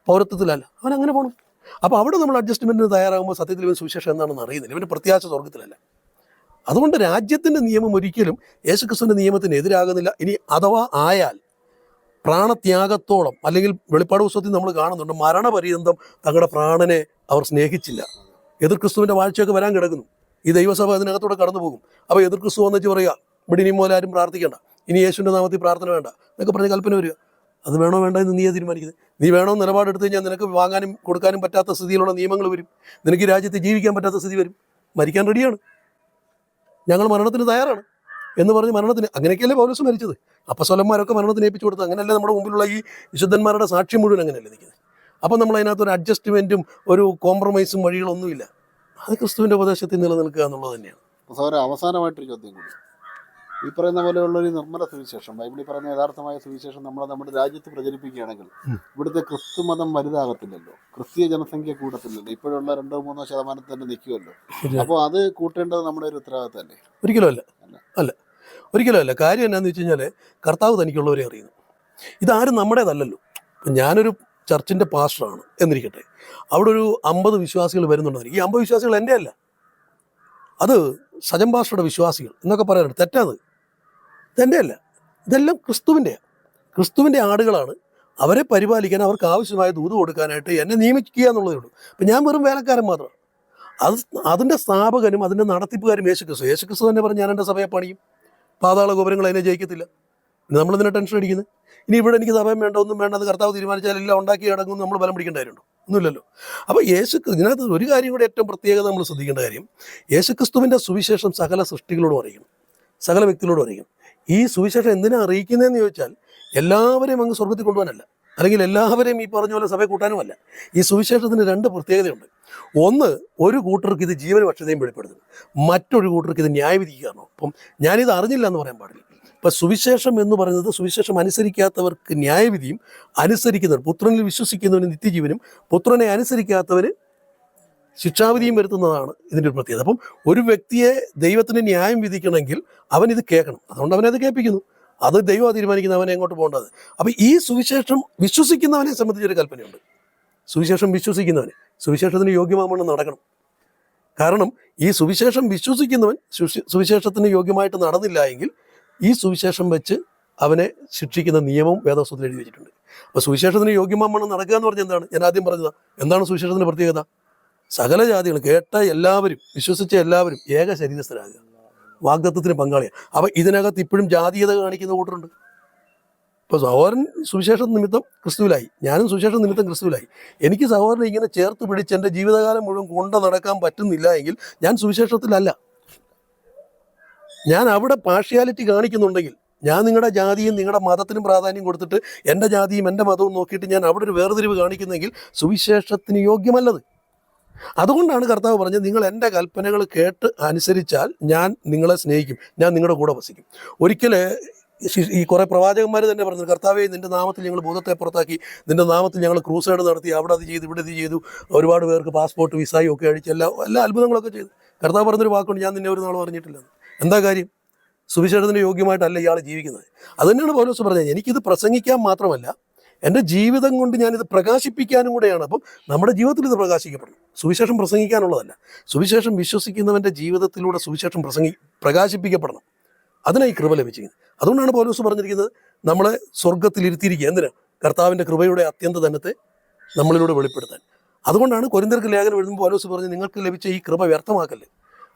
പൗരത്വത്തിലല്ല, അവൻ അങ്ങനെ പോകണം. അപ്പോൾ അവിടെ നമ്മൾ അഡ്ജസ്റ്റ്മെൻറ്റിന് തയ്യാറാകുമ്പോൾ സത്യത്തിൽ ഇവൻ സുവിശേഷം എന്താണെന്ന് അറിയുന്നില്ല, ഇവൻ്റെ പ്രത്യാശ സ്വർഗത്തിലല്ല. അതുകൊണ്ട് രാജ്യത്തിൻ്റെ നിയമം ഒരിക്കലും യേശുക്രിസ്തുവിൻ്റെ നിയമത്തിന് എതിരാകുന്നില്ല. ഇനി അഥവാ ആയാൽ പ്രാണത്യാഗത്തോളം, അല്ലെങ്കിൽ വെളിപ്പാട് പുസ്തകത്തിൽ നമ്മൾ കാണുന്നുണ്ട്, മരണപര്യന്തം തങ്ങളുടെ പ്രാണനെ അവർ സ്നേഹിച്ചില്ല. എതിർ ക്രിസ്തുവിൻ്റെ വാഴ്ചയൊക്കെ വരാൻ കിടക്കുന്നു, ഈ ദൈവസഭ അതിനകത്തൂടെ കടന്നു പോകും. അപ്പോൾ എതിർ ക്രിസ്തു വന്നിട്ട് പറയുക ഇവിടെ ഇനി പോലെ ആരും പ്രാർത്ഥിക്കേണ്ട, ഇനി യേശുവിൻ്റെ നാമത്തിൽ പ്രാർത്ഥന വേണ്ട എന്നൊക്കെ പറഞ്ഞ് കൽപ്പന വരിക. അത് വേണോ വേണ്ട എന്ന് നീ തീരുമാനിക്കുന്നത്. നീ വേണോ നിലപാടെടുത്ത് കഴിഞ്ഞാൽ നിനക്ക് വാങ്ങാനും കൊടുക്കാനും പറ്റാത്ത സ്ഥിതിയിലുള്ള നിയമങ്ങൾ വരും, നിനക്ക് ഈ രാജ്യത്ത് ജീവിക്കാൻ പറ്റാത്ത സ്ഥിതി വരും. മരിക്കാൻ റെഡിയാണ്, ഞങ്ങൾ മരണത്തിന് തയ്യാറാണ് എന്ന് പറഞ്ഞ് മരണത്തിന്, അങ്ങനെയൊക്കെയല്ലേ പൗലോസ് മരിച്ചത്. അപ്പസ്വലന്മാരൊക്കെ മരണത്തിന് ഏൽപ്പിച്ചു കൊടുത്തത്. അങ്ങനെയല്ലേ നമ്മുടെ മുമ്പിലുള്ള ഈ വിശുദ്ധന്മാരുടെ സാക്ഷ്യം മുഴുവൻ അങ്ങനെയല്ലേ നിൽക്കുന്നത്. അപ്പം നമ്മൾ അതിനകത്തൊരു അഡ്ജസ്റ്റ്മെൻറ്റും ഒരു കോംപ്രമൈസും വഴികളൊന്നുമില്ല. അത് ക്രിസ്തുവിൻ്റെ ഉപദേശത്തിൽ നിലനിൽക്കുക എന്നുള്ളത് തന്നെയാണ്. അവസാനമായിട്ടൊരു ചോദ്യം കൂടി. ഈ പറയുന്ന പോലെയുള്ളൊരു നിർമ്മല സുവിശേഷം, ബൈബിളിൽ പറയുന്ന യഥാർത്ഥമായ സുവിശേഷം നമ്മൾ നമ്മുടെ രാജ്യത്ത് പ്രചരിപ്പിക്കുകയാണെങ്കിൽ ഇവിടുത്തെ ക്രിസ്തു മതം വലുതാകത്തില്ലല്ലോ, ക്രിസ്തീയ ജനസംഖ്യ കൂടത്തില്ലല്ലോ, ഇപ്പോഴുള്ള 2-3% തന്നെ നിൽക്കുമല്ലോ. അപ്പോൾ അത് കൂട്ടേണ്ടത് നമ്മുടെ ഒരു ഉത്തരവാദിത്തമല്ലേ? ഒരിക്കലും അല്ല, ഒരിക്കലും അല്ല. കാര്യം എന്നാന്ന് വെച്ച് കഴിഞ്ഞാൽ കർത്താവ് തനിക്കുള്ളവരെ അറിയുന്നു. ഇതാരും നമ്മുടേതല്ലല്ലോ. ഇപ്പം ഞാനൊരു ചർച്ചിൻ്റെ പാസ്റ്ററാണ് എന്നിരിക്കട്ടെ, അവിടെ ഒരു 50 വിശ്വാസികൾ വരുന്നുണ്ടെന്ന്. ഈ 50 വിശ്വാസികൾ എൻ്റെ അല്ല, അത് സജൻ പാസ്റ്ററുടെ വിശ്വാസികൾ എന്നൊക്കെ പറയാറുണ്ട്. തെറ്റാത്, ഇതെൻ്റെ അല്ല, ഇതെല്ലാം ക്രിസ്തുവിൻ്റെ ആടുകളാണ്. അവരെ പരിപാലിക്കാൻ, അവർക്ക് ആവശ്യമായ ദൂത് കൊടുക്കാനായിട്ട് എന്നെ നിയമിക്കുക എന്നുള്ളതേ ഉള്ളൂ. അപ്പം ഞാൻ വെറും വേലക്കാരൻ മാത്രം. അതിൻ്റെ സ്ഥാപകനും അതിൻ്റെ നടത്തിപ്പുകാരും യേശുക്രിസ്തു തന്നെ പറഞ്ഞ് ഞാൻ എൻ്റെ സഭയെ പണിയും, പാതാള ഗോപുരങ്ങൾ അതിനെ ജയിക്കത്തില്ല. നമ്മളിതിനെ ടെൻഷൻ അടിക്കുന്നത്. ഇനി ഇവിടെ എനിക്ക് സഭയം വേണ്ട, ഒന്നും വേണ്ട, അത് കർത്താവ് തീരുമാനിച്ചാൽ എല്ലാം ഉണ്ടാക്കി കിടക്കും, നമ്മൾ ബലം പിടിക്കേണ്ട കാര്യമുണ്ടോ? ഒന്നുമില്ലല്ലോ. അപ്പോൾ ഇതിനകത്ത് ഒരു കാര്യം കൂടെ ഏറ്റവും പ്രത്യേകത നമ്മൾ ശ്രദ്ധിക്കേണ്ട കാര്യം, യേശുക്രിസ്തുവിൻ്റെ സുവിശേഷം സകല സൃഷ്ടികളോടും അറിയിക്കണം, സകല വ്യക്തികളോടും അറിയിക്കണം. ഈ സുവിശേഷം എന്തിനാണ് അറിയിക്കുന്നതെന്ന് ചോദിച്ചാൽ എല്ലാവരെയും അങ്ങ് സ്വർഗത്തിൽ കൊണ്ടുപോകാനല്ല, അല്ലെങ്കിൽ എല്ലാവരെയും ഈ പറഞ്ഞ പോലെ സഭയെ കൂട്ടാനുമല്ല. ഈ സുവിശേഷത്തിന് 2 പ്രത്യേകതയുണ്ട്. ഒന്ന്, ഒരു കൂട്ടർക്ക് ഇത് ജീവനും അക്ഷതയും വെളിപ്പെടുത്തുന്നു, മറ്റൊരു കൂട്ടർക്ക് ഇത് ന്യായവിധിക്ക് കാരണം. അപ്പം ഞാനിത് അറിഞ്ഞില്ല എന്ന് പറയാൻ പാടില്ല. ഇപ്പം സുവിശേഷം എന്ന് പറയുന്നത് സുവിശേഷം അനുസരിക്കാത്തവർക്ക് ന്യായവിധിയും, അനുസരിക്കുന്നവർ, പുത്രനിൽ വിശ്വസിക്കുന്നവന് നിത്യജീവനും, പുത്രനെ അനുസരിക്കാത്തവന് ശിക്ഷാവിധിയും വരുത്തുന്നതാണ് ഇതിൻ്റെ ഒരു പ്രത്യേകത. അപ്പം ഒരു വ്യക്തിയെ ദൈവത്തിന് ന്യായം വിധിക്കണമെങ്കിൽ അവൻ ഇത് കേൾക്കണം, അതുകൊണ്ട് അവനത് കേൾപ്പിക്കുന്നു. അത് ദൈവം തീരുമാനിക്കുന്ന അവനെ എങ്ങോട്ട് പോകേണ്ടത്. അപ്പോൾ ഈ സുവിശേഷം വിശ്വസിക്കുന്നവനെ സംബന്ധിച്ചൊരു കൽപ്പനയുണ്ട്. സുവിശേഷം വിശ്വസിക്കുന്നവന് സുവിശേഷത്തിന് യോഗ്യമാവണ്ണം നടക്കണം. കാരണം ഈ സുവിശേഷം വിശ്വസിക്കുന്നവൻ സുവിശേഷത്തിന് യോഗ്യമായിട്ട് നടന്നില്ല എങ്കിൽ ഈ സുവിശേഷം വെച്ച് അവനെ ശിക്ഷിക്കുന്ന നിയമവും വേദപുസ്തകത്തിൽ എഴുതി വെച്ചിട്ടുണ്ട്. അപ്പോൾ സുവിശേഷത്തിന് യോഗ്യമാമണ്ണം നടക്കുക എന്ന് പറഞ്ഞാൽ എന്താണ്? ഞാൻ ആദ്യം പറഞ്ഞത് എന്താണ് സുവിശേഷത്തിൻ്റെ പ്രത്യേകത? സകല ജാതികളും കേട്ട എല്ലാവരും വിശ്വസിച്ച എല്ലാവരും ഏക ശരീരസ്ഥരാകുക, വാഗ്ദത്തത്തിന് പങ്കാളിയാണ്. അപ്പോൾ ഇതിനകത്ത് ഇപ്പോഴും ജാതീയത കാണിക്കുന്ന കൂട്ടരുണ്ട്. ഇപ്പോൾ സഹോദരൻ സുവിശേഷ നിമിത്തം ക്രിസ്തുവിലായി, ഞാനും സുവിശേഷ നിമിത്തം ക്രിസ്തുവിലായി. എനിക്ക് സഹോദരനെ ഇങ്ങനെ ചേർത്ത് പിടിച്ച് എൻ്റെ ജീവിതകാലം മുഴുവൻ കൊണ്ട് നടക്കാൻ പറ്റുന്നില്ല എങ്കിൽ ഞാൻ സുവിശേഷത്തിലല്ല. ഞാൻ അവിടെ പാർഷ്യാലിറ്റി കാണിക്കുന്നുണ്ടെങ്കിൽ, ഞാൻ നിങ്ങളുടെ ജാതിയും നിങ്ങളുടെ മതത്തിനും പ്രാധാന്യം കൊടുത്തിട്ട് എൻ്റെ ജാതിയും എൻ്റെ മതവും നോക്കിയിട്ട് ഞാൻ അവിടെ ഒരു വേർതിരിവ് കാണിക്കുന്നെങ്കിൽ സുവിശേഷത്തിന് യോഗ്യമല്ലത്. അതുകൊണ്ടാണ് കർത്താവ് പറഞ്ഞത്, നിങ്ങൾ എൻ്റെ കൽപ്പനകൾ കേട്ട് അനുസരിച്ചാൽ ഞാൻ നിങ്ങളെ സ്നേഹിക്കും, ഞാൻ നിങ്ങളുടെ കൂടെ വസിക്കും. ഒരിക്കൽ ഈ കുറേ പ്രവാചകന്മാർ തന്നെ പറഞ്ഞു, കർത്താവേ നിൻ്റെ നാമത്തിൽ ഞങ്ങൾ ഭൂതത്തെ പുറത്താക്കി, നിൻ്റെ നാമത്തിൽ ഞങ്ങൾ ക്രൂസൈഡ് നടത്തി, അവിടെ അത് ചെയ്തു ഇവിടെ ഇത് ചെയ്തു, ഒരുപാട് പേർക്ക് പാസ്പോർട്ട് വിസായും ഒക്കെ അടിച്ച് എല്ലാ അത്ഭുതങ്ങളൊക്കെ ചെയ്തു. കർത്താവ് പറഞ്ഞൊരു വാക്കുണ്ട്, ഞാൻ നിന്നെ ഒരു നാൾ പറഞ്ഞിട്ടില്ല. എന്താ കാര്യം? സുവിശേഷത്തിന് യോഗ്യമായിട്ടല്ല ഇയാൾ ജീവിക്കുന്നത്. അതുതന്നെയാണ് പൗലോസ് പറഞ്ഞത്, എനിക്കിത് പ്രസംഗിക്കാൻ മാത്രമല്ല എൻ്റെ ജീവിതം കൊണ്ട് ഞാനിത് പ്രകാശിപ്പിക്കാനും കൂടെയാണ്. അപ്പം നമ്മുടെ ജീവിതത്തിൽ ഇത് പ്രകാശിക്കപ്പെടണം. സുവിശേഷം പ്രസംഗിക്കാനുള്ളതല്ല, സുവിശേഷം വിശ്വസിക്കുന്നവൻ്റെ ജീവിതത്തിലൂടെ സുവിശേഷം പ്രകാശിപ്പിക്കപ്പെടണം. അതിനായി കൃപ ലഭിച്ചിരിക്കുന്നത്. അതുകൊണ്ടാണ് പൗലോസ് പറഞ്ഞിരിക്കുന്നത്, നമ്മളെ സ്വർഗ്ഗത്തിൽ ഇരുത്തിയിരിക്കുക. എന്തിനാ? കർത്താവിൻ്റെ കൃപയുടെ അത്യന്ത ധനത്തെ നമ്മളിലൂടെ വെളിപ്പെടുത്താൻ. അതുകൊണ്ടാണ് കൊരിന്ത്യർക്ക് ലേഖനം എഴുതുമ്പോൾ പൗലോസ് പറഞ്ഞ്, നിങ്ങൾക്ക് ലഭിച്ച ഈ കൃപ വ്യർത്ഥമാക്കല്ലേ.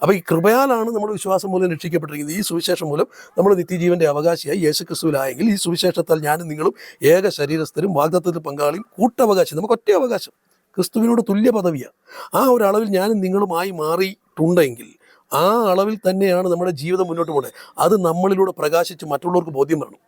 അപ്പോൾ ഈ കൃപയാലാണ് നമ്മൾ വിശ്വാസം മൂലം രക്ഷിക്കപ്പെട്ടിരിക്കുന്നത്. ഈ സുവിശേഷം മൂലം നമ്മൾ നിത്യജീവൻ്റെ അവകാശിയായി യേശുക്രിസ്തുവിലായെങ്കിൽ ഈ സുവിശേഷത്താൽ ഞാനും നിങ്ങളും ഏക ശരീരസ്ഥരും വാഗ്ദത്തത്തിൽ പങ്കാളിയും കൂട്ടവകാശം. നമുക്ക് ഒറ്റ അവകാശം, ക്രിസ്തുവിനോട് തുല്യ പദവിയാണ്. ആ ഒരു അളവിൽ ഞാനും നിങ്ങളുമായി മാറിയിട്ടുണ്ടെങ്കിൽ ആ അളവിൽ തന്നെയാണ് നമ്മുടെ ജീവിതം മുന്നോട്ട് പോകുന്നത്. അത് നമ്മളിലൂടെ പ്രകാശിച്ച് മറ്റുള്ളവർക്ക് ബോധ്യം വരണം.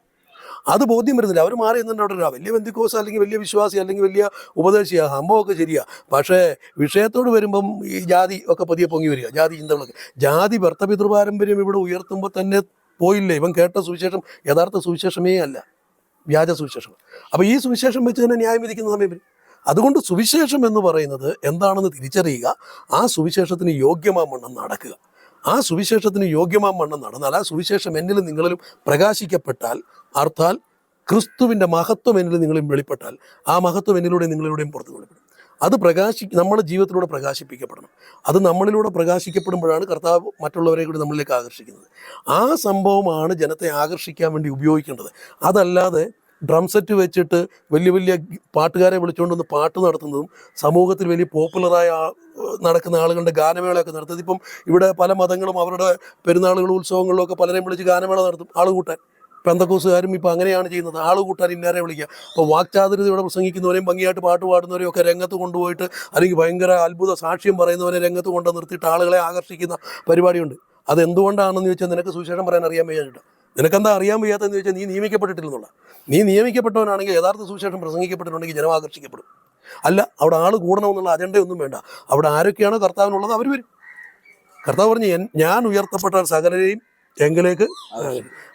അത് ബോധ്യം വരുന്നില്ല. അവർ മാറി എന്നുണ്ട് അവിടെ വലിയ ബന്ധുക്കോസ് അല്ലെങ്കിൽ വലിയ വിശ്വാസി അല്ലെങ്കിൽ വലിയ ഉപദേശിയാണ്, സംഭവമൊക്കെ ശരിയാണ്. പക്ഷേ വിഷയത്തോട് വരുമ്പം ഈ ജാതി ഒക്കെ പതിയെ പൊങ്ങി വരിക, ജാതി ചിന്തകളൊക്കെ. ജാതി ഭർത്തപിതൃപാരമ്പര്യം ഇവിടെ ഉയർത്തുമ്പോൾ തന്നെ പോയില്ലേ, ഇവൻ കേട്ട സുവിശേഷം യഥാർത്ഥ സുവിശേഷമേ അല്ല, വ്യാജ സുവിശേഷം. അപ്പോൾ ഈ സുവിശേഷം വെച്ച് തന്നെ ന്യായം വിധിക്കുന്ന സമയം വരും. അതുകൊണ്ട് സുവിശേഷം എന്ന് പറയുന്നത് എന്താണെന്ന് തിരിച്ചറിയുക, ആ സുവിശേഷത്തിന് യോഗ്യമാവണ്ണം നടക്കുക. ആ സുവിശേഷത്തിന് യോഗ്യമാവണ്ണം നടന്നാൽ, ആ സുവിശേഷം എന്നിലും നിങ്ങളിലും പ്രകാശിക്കപ്പെട്ടാൽ, അർത്ഥാൽ ക്രിസ്തുവിൻ്റെ മഹത്വം എന്നിലും നിങ്ങളും വെളിപ്പെട്ടാൽ, ആ മഹത്വം എന്നിലൂടെ നിങ്ങളിലൂടെയും പുറത്ത് വെളിപ്പെടും. അത് നമ്മുടെ ജീവിതത്തിലൂടെ പ്രകാശിപ്പിക്കപ്പെടണം. അത് നമ്മളിലൂടെ പ്രകാശിക്കപ്പെടുമ്പോഴാണ് കർത്താവ് മറ്റുള്ളവരെ കൂടി നമ്മളിലേക്ക് ആകർഷിക്കുന്നത്. ആ സംഭവമാണ് ജനത്തെ ആകർഷിക്കാൻ വേണ്ടി ഉപയോഗിക്കേണ്ടത്. അതല്ലാതെ ഡ്രം സെറ്റ് വെച്ചിട്ട് വലിയ വലിയ പാട്ടുകാരെ വിളിച്ചുകൊണ്ടൊന്ന് പാട്ട് നടത്തുന്നതും സമൂഹത്തിൽ വലിയ പോപ്പുലറായ നടക്കുന്ന ആളുകളുടെ ഗാനമേളയൊക്കെ നടത്തുന്നത്. ഇപ്പം ഇവിടെ പല മതങ്ങളും അവരുടെ പെരുന്നാളുകളും ഉത്സവങ്ങളിലും ഒക്കെ പലരെയും വിളിച്ച് ഗാനമേള നടത്തും, ആൾ കൂട്ടാൻ. പെന്തക്കോസുകാരും ഇപ്പോൾ അങ്ങനെയാണ് ചെയ്യുന്നത്, ആൾ കൂട്ടാൻ ഇന്നാരെ വിളിക്കുക. അപ്പോൾ വാക്ചാതുര്യതയോടെ പ്രസംഗിക്കുന്നവരെയും ഭംഗിയായിട്ട് പാട്ട് പാടുന്നവരെയും ഒക്കെ രംഗത്ത് കൊണ്ടുപോയിട്ട്, അല്ലെങ്കിൽ ഭയങ്കര അത്ഭുത സാക്ഷ്യം പറയുന്നവരെ രംഗത്ത് കൊണ്ട് നിർത്തിയിട്ട് ആളുകളെ ആകർഷിക്കുന്ന പരിപാടിയുണ്ട്. അതെന്തുകൊണ്ടാണെന്ന് ചോദിച്ചാൽ, നിനക്ക് സുവിശേഷം പറയാൻ അറിയാൻ വയ്യാഞ്ഞിട്ട്. നിനക്കെന്താ അറിയാൻ വയ്യാത്തതെന്ന് ചോദിച്ചാൽ, നീ നിയമിക്കപ്പെട്ടിട്ടില്ലെന്നുള്ള. നീ നിയമിക്കപ്പെട്ടവനാണെങ്കിൽ, യഥാർത്ഥ സുവിശേഷം പ്രസംഗിക്കപ്പെട്ടിട്ടുണ്ടെങ്കിൽ ജനം ആകർഷിക്കപ്പെടും. അല്ല, അവിടെ ആൾ കൂടണമെന്നുള്ള അജണ്ടയൊന്നും വേണ്ട. അവിടെ ആരൊക്കെയാണോ കർത്താവിനുള്ളത് അവർ വരും. കർത്താവ് പറഞ്ഞ്, ഞാൻ ഉയർത്തപ്പെട്ട സകലരെയും എങ്കിലേക്ക്.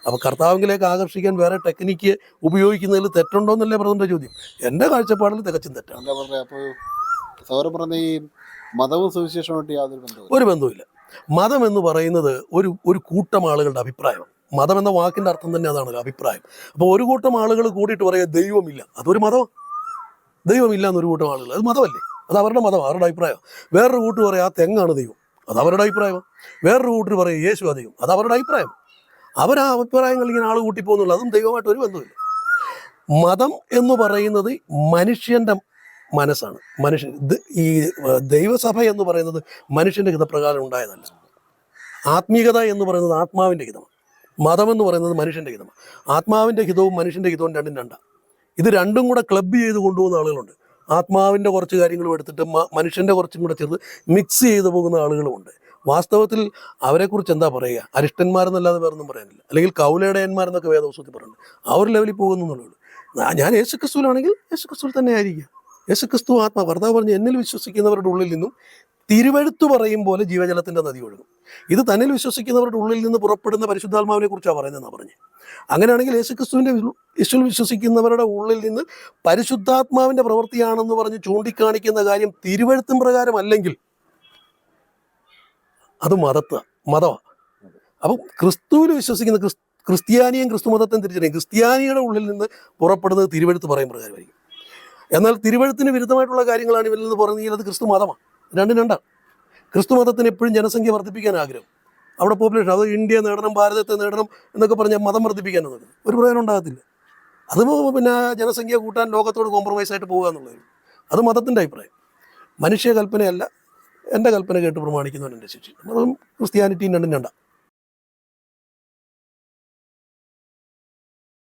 അപ്പോൾ കർത്താവിലേക്ക് ആകർഷിക്കാൻ വേറെ ടെക്നിക്ക് ഉപയോഗിക്കുന്നതിൽ തെറ്റുണ്ടോ എന്നല്ലേ പ്രഥമ ചോദ്യം. എൻ്റെ കാഴ്ചപ്പാടിൽ തികച്ചും തെറ്റാണ്. അപ്പോൾ സൗരം പറഞ്ഞ ഈ മതവും സുവിശേഷമായിട്ട് യാതൊരു ബന്ധവും ഒരു ബന്ധവുമില്ല. മതം എന്ന് പറയുന്നത് ഒരു കൂട്ടം ആളുകളുടെ അഭിപ്രായമാണ്. മതം എന്ന വാക്കിൻ്റെ അർത്ഥം തന്നെ അതാണ്, അഭിപ്രായം. അപ്പോൾ ഒരു കൂട്ടം ആളുകൾ കൂടിയിട്ട് പറയുക ദൈവമില്ല, അതൊരു മതമാണ്. ദൈവമില്ല എന്നൊരു കൂട്ടം ആളുകൾ, അത് മതമല്ലേ? അത് അവരുടെ മതമാണ്, അവരുടെ അഭിപ്രായമാണ്. വേറൊരു കൂട്ടർ പറയാം ആ തെങ്ങാണ് ദൈവം, അത് അവരുടെ അഭിപ്രായമാണ്. വേറൊരു കൂട്ടർ പറയും യേശു ആ ദൈവം, അത് അവരുടെ അഭിപ്രായം. അവരാ അഭിപ്രായങ്ങൾ ഇങ്ങനെ ആൾ കൂട്ടിപ്പോകുന്നുള്ളൂ, അതും ദൈവമായിട്ട് ഒരു ബന്ധമില്ല. മതം എന്ന് പറയുന്നത് മനുഷ്യൻ്റെ മനസ്സാണ്. ഈ ദൈവസഭ എന്ന് പറയുന്നത് മനുഷ്യൻ്റെ ഹിതപ്രകാരം ഉണ്ടായതല്ല. ആത്മീയത എന്ന് പറയുന്നത് ആത്മാവിൻ്റെ ഹിതമാണ്. മതം എന്ന് പറയുന്നത് മനുഷ്യൻ്റെ ഹിതമാണ്. ആത്മാവിൻ്റെ ഹിതവും മനുഷ്യൻ്റെ ഹിതവും രണ്ടും രണ്ടാണ്. ഇത് രണ്ടും കൂടെ ക്ലബ് ചെയ്ത് കൊണ്ടുപോകുന്ന ആളുകളുണ്ട്. ആത്മാവിൻ്റെ കുറച്ച് കാര്യങ്ങളും എടുത്തിട്ട് മനുഷ്യൻ്റെ കുറച്ചും കൂടെ ചേർത്ത് മിക്സ് ചെയ്ത് പോകുന്ന ആളുകളുമുണ്ട്. വാസ്തവത്തിൽ അവരെക്കുറിച്ച് എന്താ പറയുക? അരിഷ്ടന്മാരെന്നല്ലാതെ വേറൊന്നും പറയാനില്ല. അല്ലെങ്കിൽ കൗലേടയന്മാരെന്നൊക്കെ വേദപുസ്തകത്തിൽ പറയുന്നുണ്ട്. ആ ഒരു ലെവലിൽ പോകുന്നു എന്നുള്ളൂ. ഞാൻ യേശുക്രിസ്തുവിലാണെങ്കിൽ യേശുക്രിസ്തുവിൽ തന്നെ ആയിരിക്കുക. യേശുക്രിസ്തു ആത്മാ. കർത്താവ് പറഞ്ഞു, എന്നിൽ വിശ്വസിക്കുന്നവരുടെ ഉള്ളിൽ നിന്നും തിരുവെഴുത്ത് പറയും പോലെ ജീവജലത്തിൻ്റെ നദി ഒഴുകും. ഇത് തന്നിൽ വിശ്വസിക്കുന്നവരുടെ ഉള്ളിൽ നിന്ന് പുറപ്പെടുന്ന പരിശുദ്ധാത്മാവിനെ കുറിച്ചാണ് പറയുന്നതെന്നാണ് പറഞ്ഞത്. അങ്ങനെയാണെങ്കിൽ യേശുവിൽ വിശ്വസിക്കുന്നവരുടെ ഉള്ളിൽ നിന്ന് പരിശുദ്ധാത്മാവിൻ്റെ പ്രവൃത്തിയാണെന്ന് പറഞ്ഞ് ചൂണ്ടിക്കാണിക്കുന്ന കാര്യം തിരുവെഴുത്തും പ്രകാരം അല്ലെങ്കിൽ അത് മതമാണ്. അപ്പം ക്രിസ്തുവിൽ വിശ്വസിക്കുന്ന ക്രിസ്ത്യാനിയും ക്രിസ്തു മതത്തെയും തിരിച്ചറിയും. ക്രിസ്ത്യാനിയുടെ ഉള്ളിൽ നിന്ന് പുറപ്പെടുന്നത് തിരുവെഴുത്ത് പറയും പ്രകാരമായിരിക്കും. എന്നാൽ തിരുവെഴുത്തിന് വിരുദ്ധമായിട്ടുള്ള കാര്യങ്ങളാണ് ഇവരിൽ നിന്ന് പറയുന്നതെങ്കിൽ അത് ക്രിസ്തു മതമാണ്. രണ്ടും രണ്ടാണ്. ക്രിസ്തു മതത്തിന് എപ്പോഴും ജനസംഖ്യ വർദ്ധിപ്പിക്കാൻ ആഗ്രഹം. അവിടെ പോപ്പുലേഷൻ, അത് ഇന്ത്യ നേടണം, ഭാരതത്തെ നേടണം എന്നൊക്കെ പറഞ്ഞാൽ മതം വർദ്ധിപ്പിക്കാനാണ് നോക്കുന്നത്. ഒരു പ്രയോജനം ഉണ്ടാകത്തില്ല. അത് പിന്നെ ജനസംഖ്യ കൂട്ടാൻ ലോകത്തോട് കോംപ്രമൈസ് ആയിട്ട് പോകുക എന്നുള്ളത്, അത് മതത്തിൻ്റെ അഭിപ്രായം. മനുഷ്യ കൽപ്പനയല്ല, എൻ്റെ കൽപ്പന കേട്ട് പ്രമാണിക്കുന്നവൻ എൻ്റെ ശിക്ഷ. മതം ക്രിസ്ത്യാനിറ്റിയും രണ്ടും രണ്ടാണ്.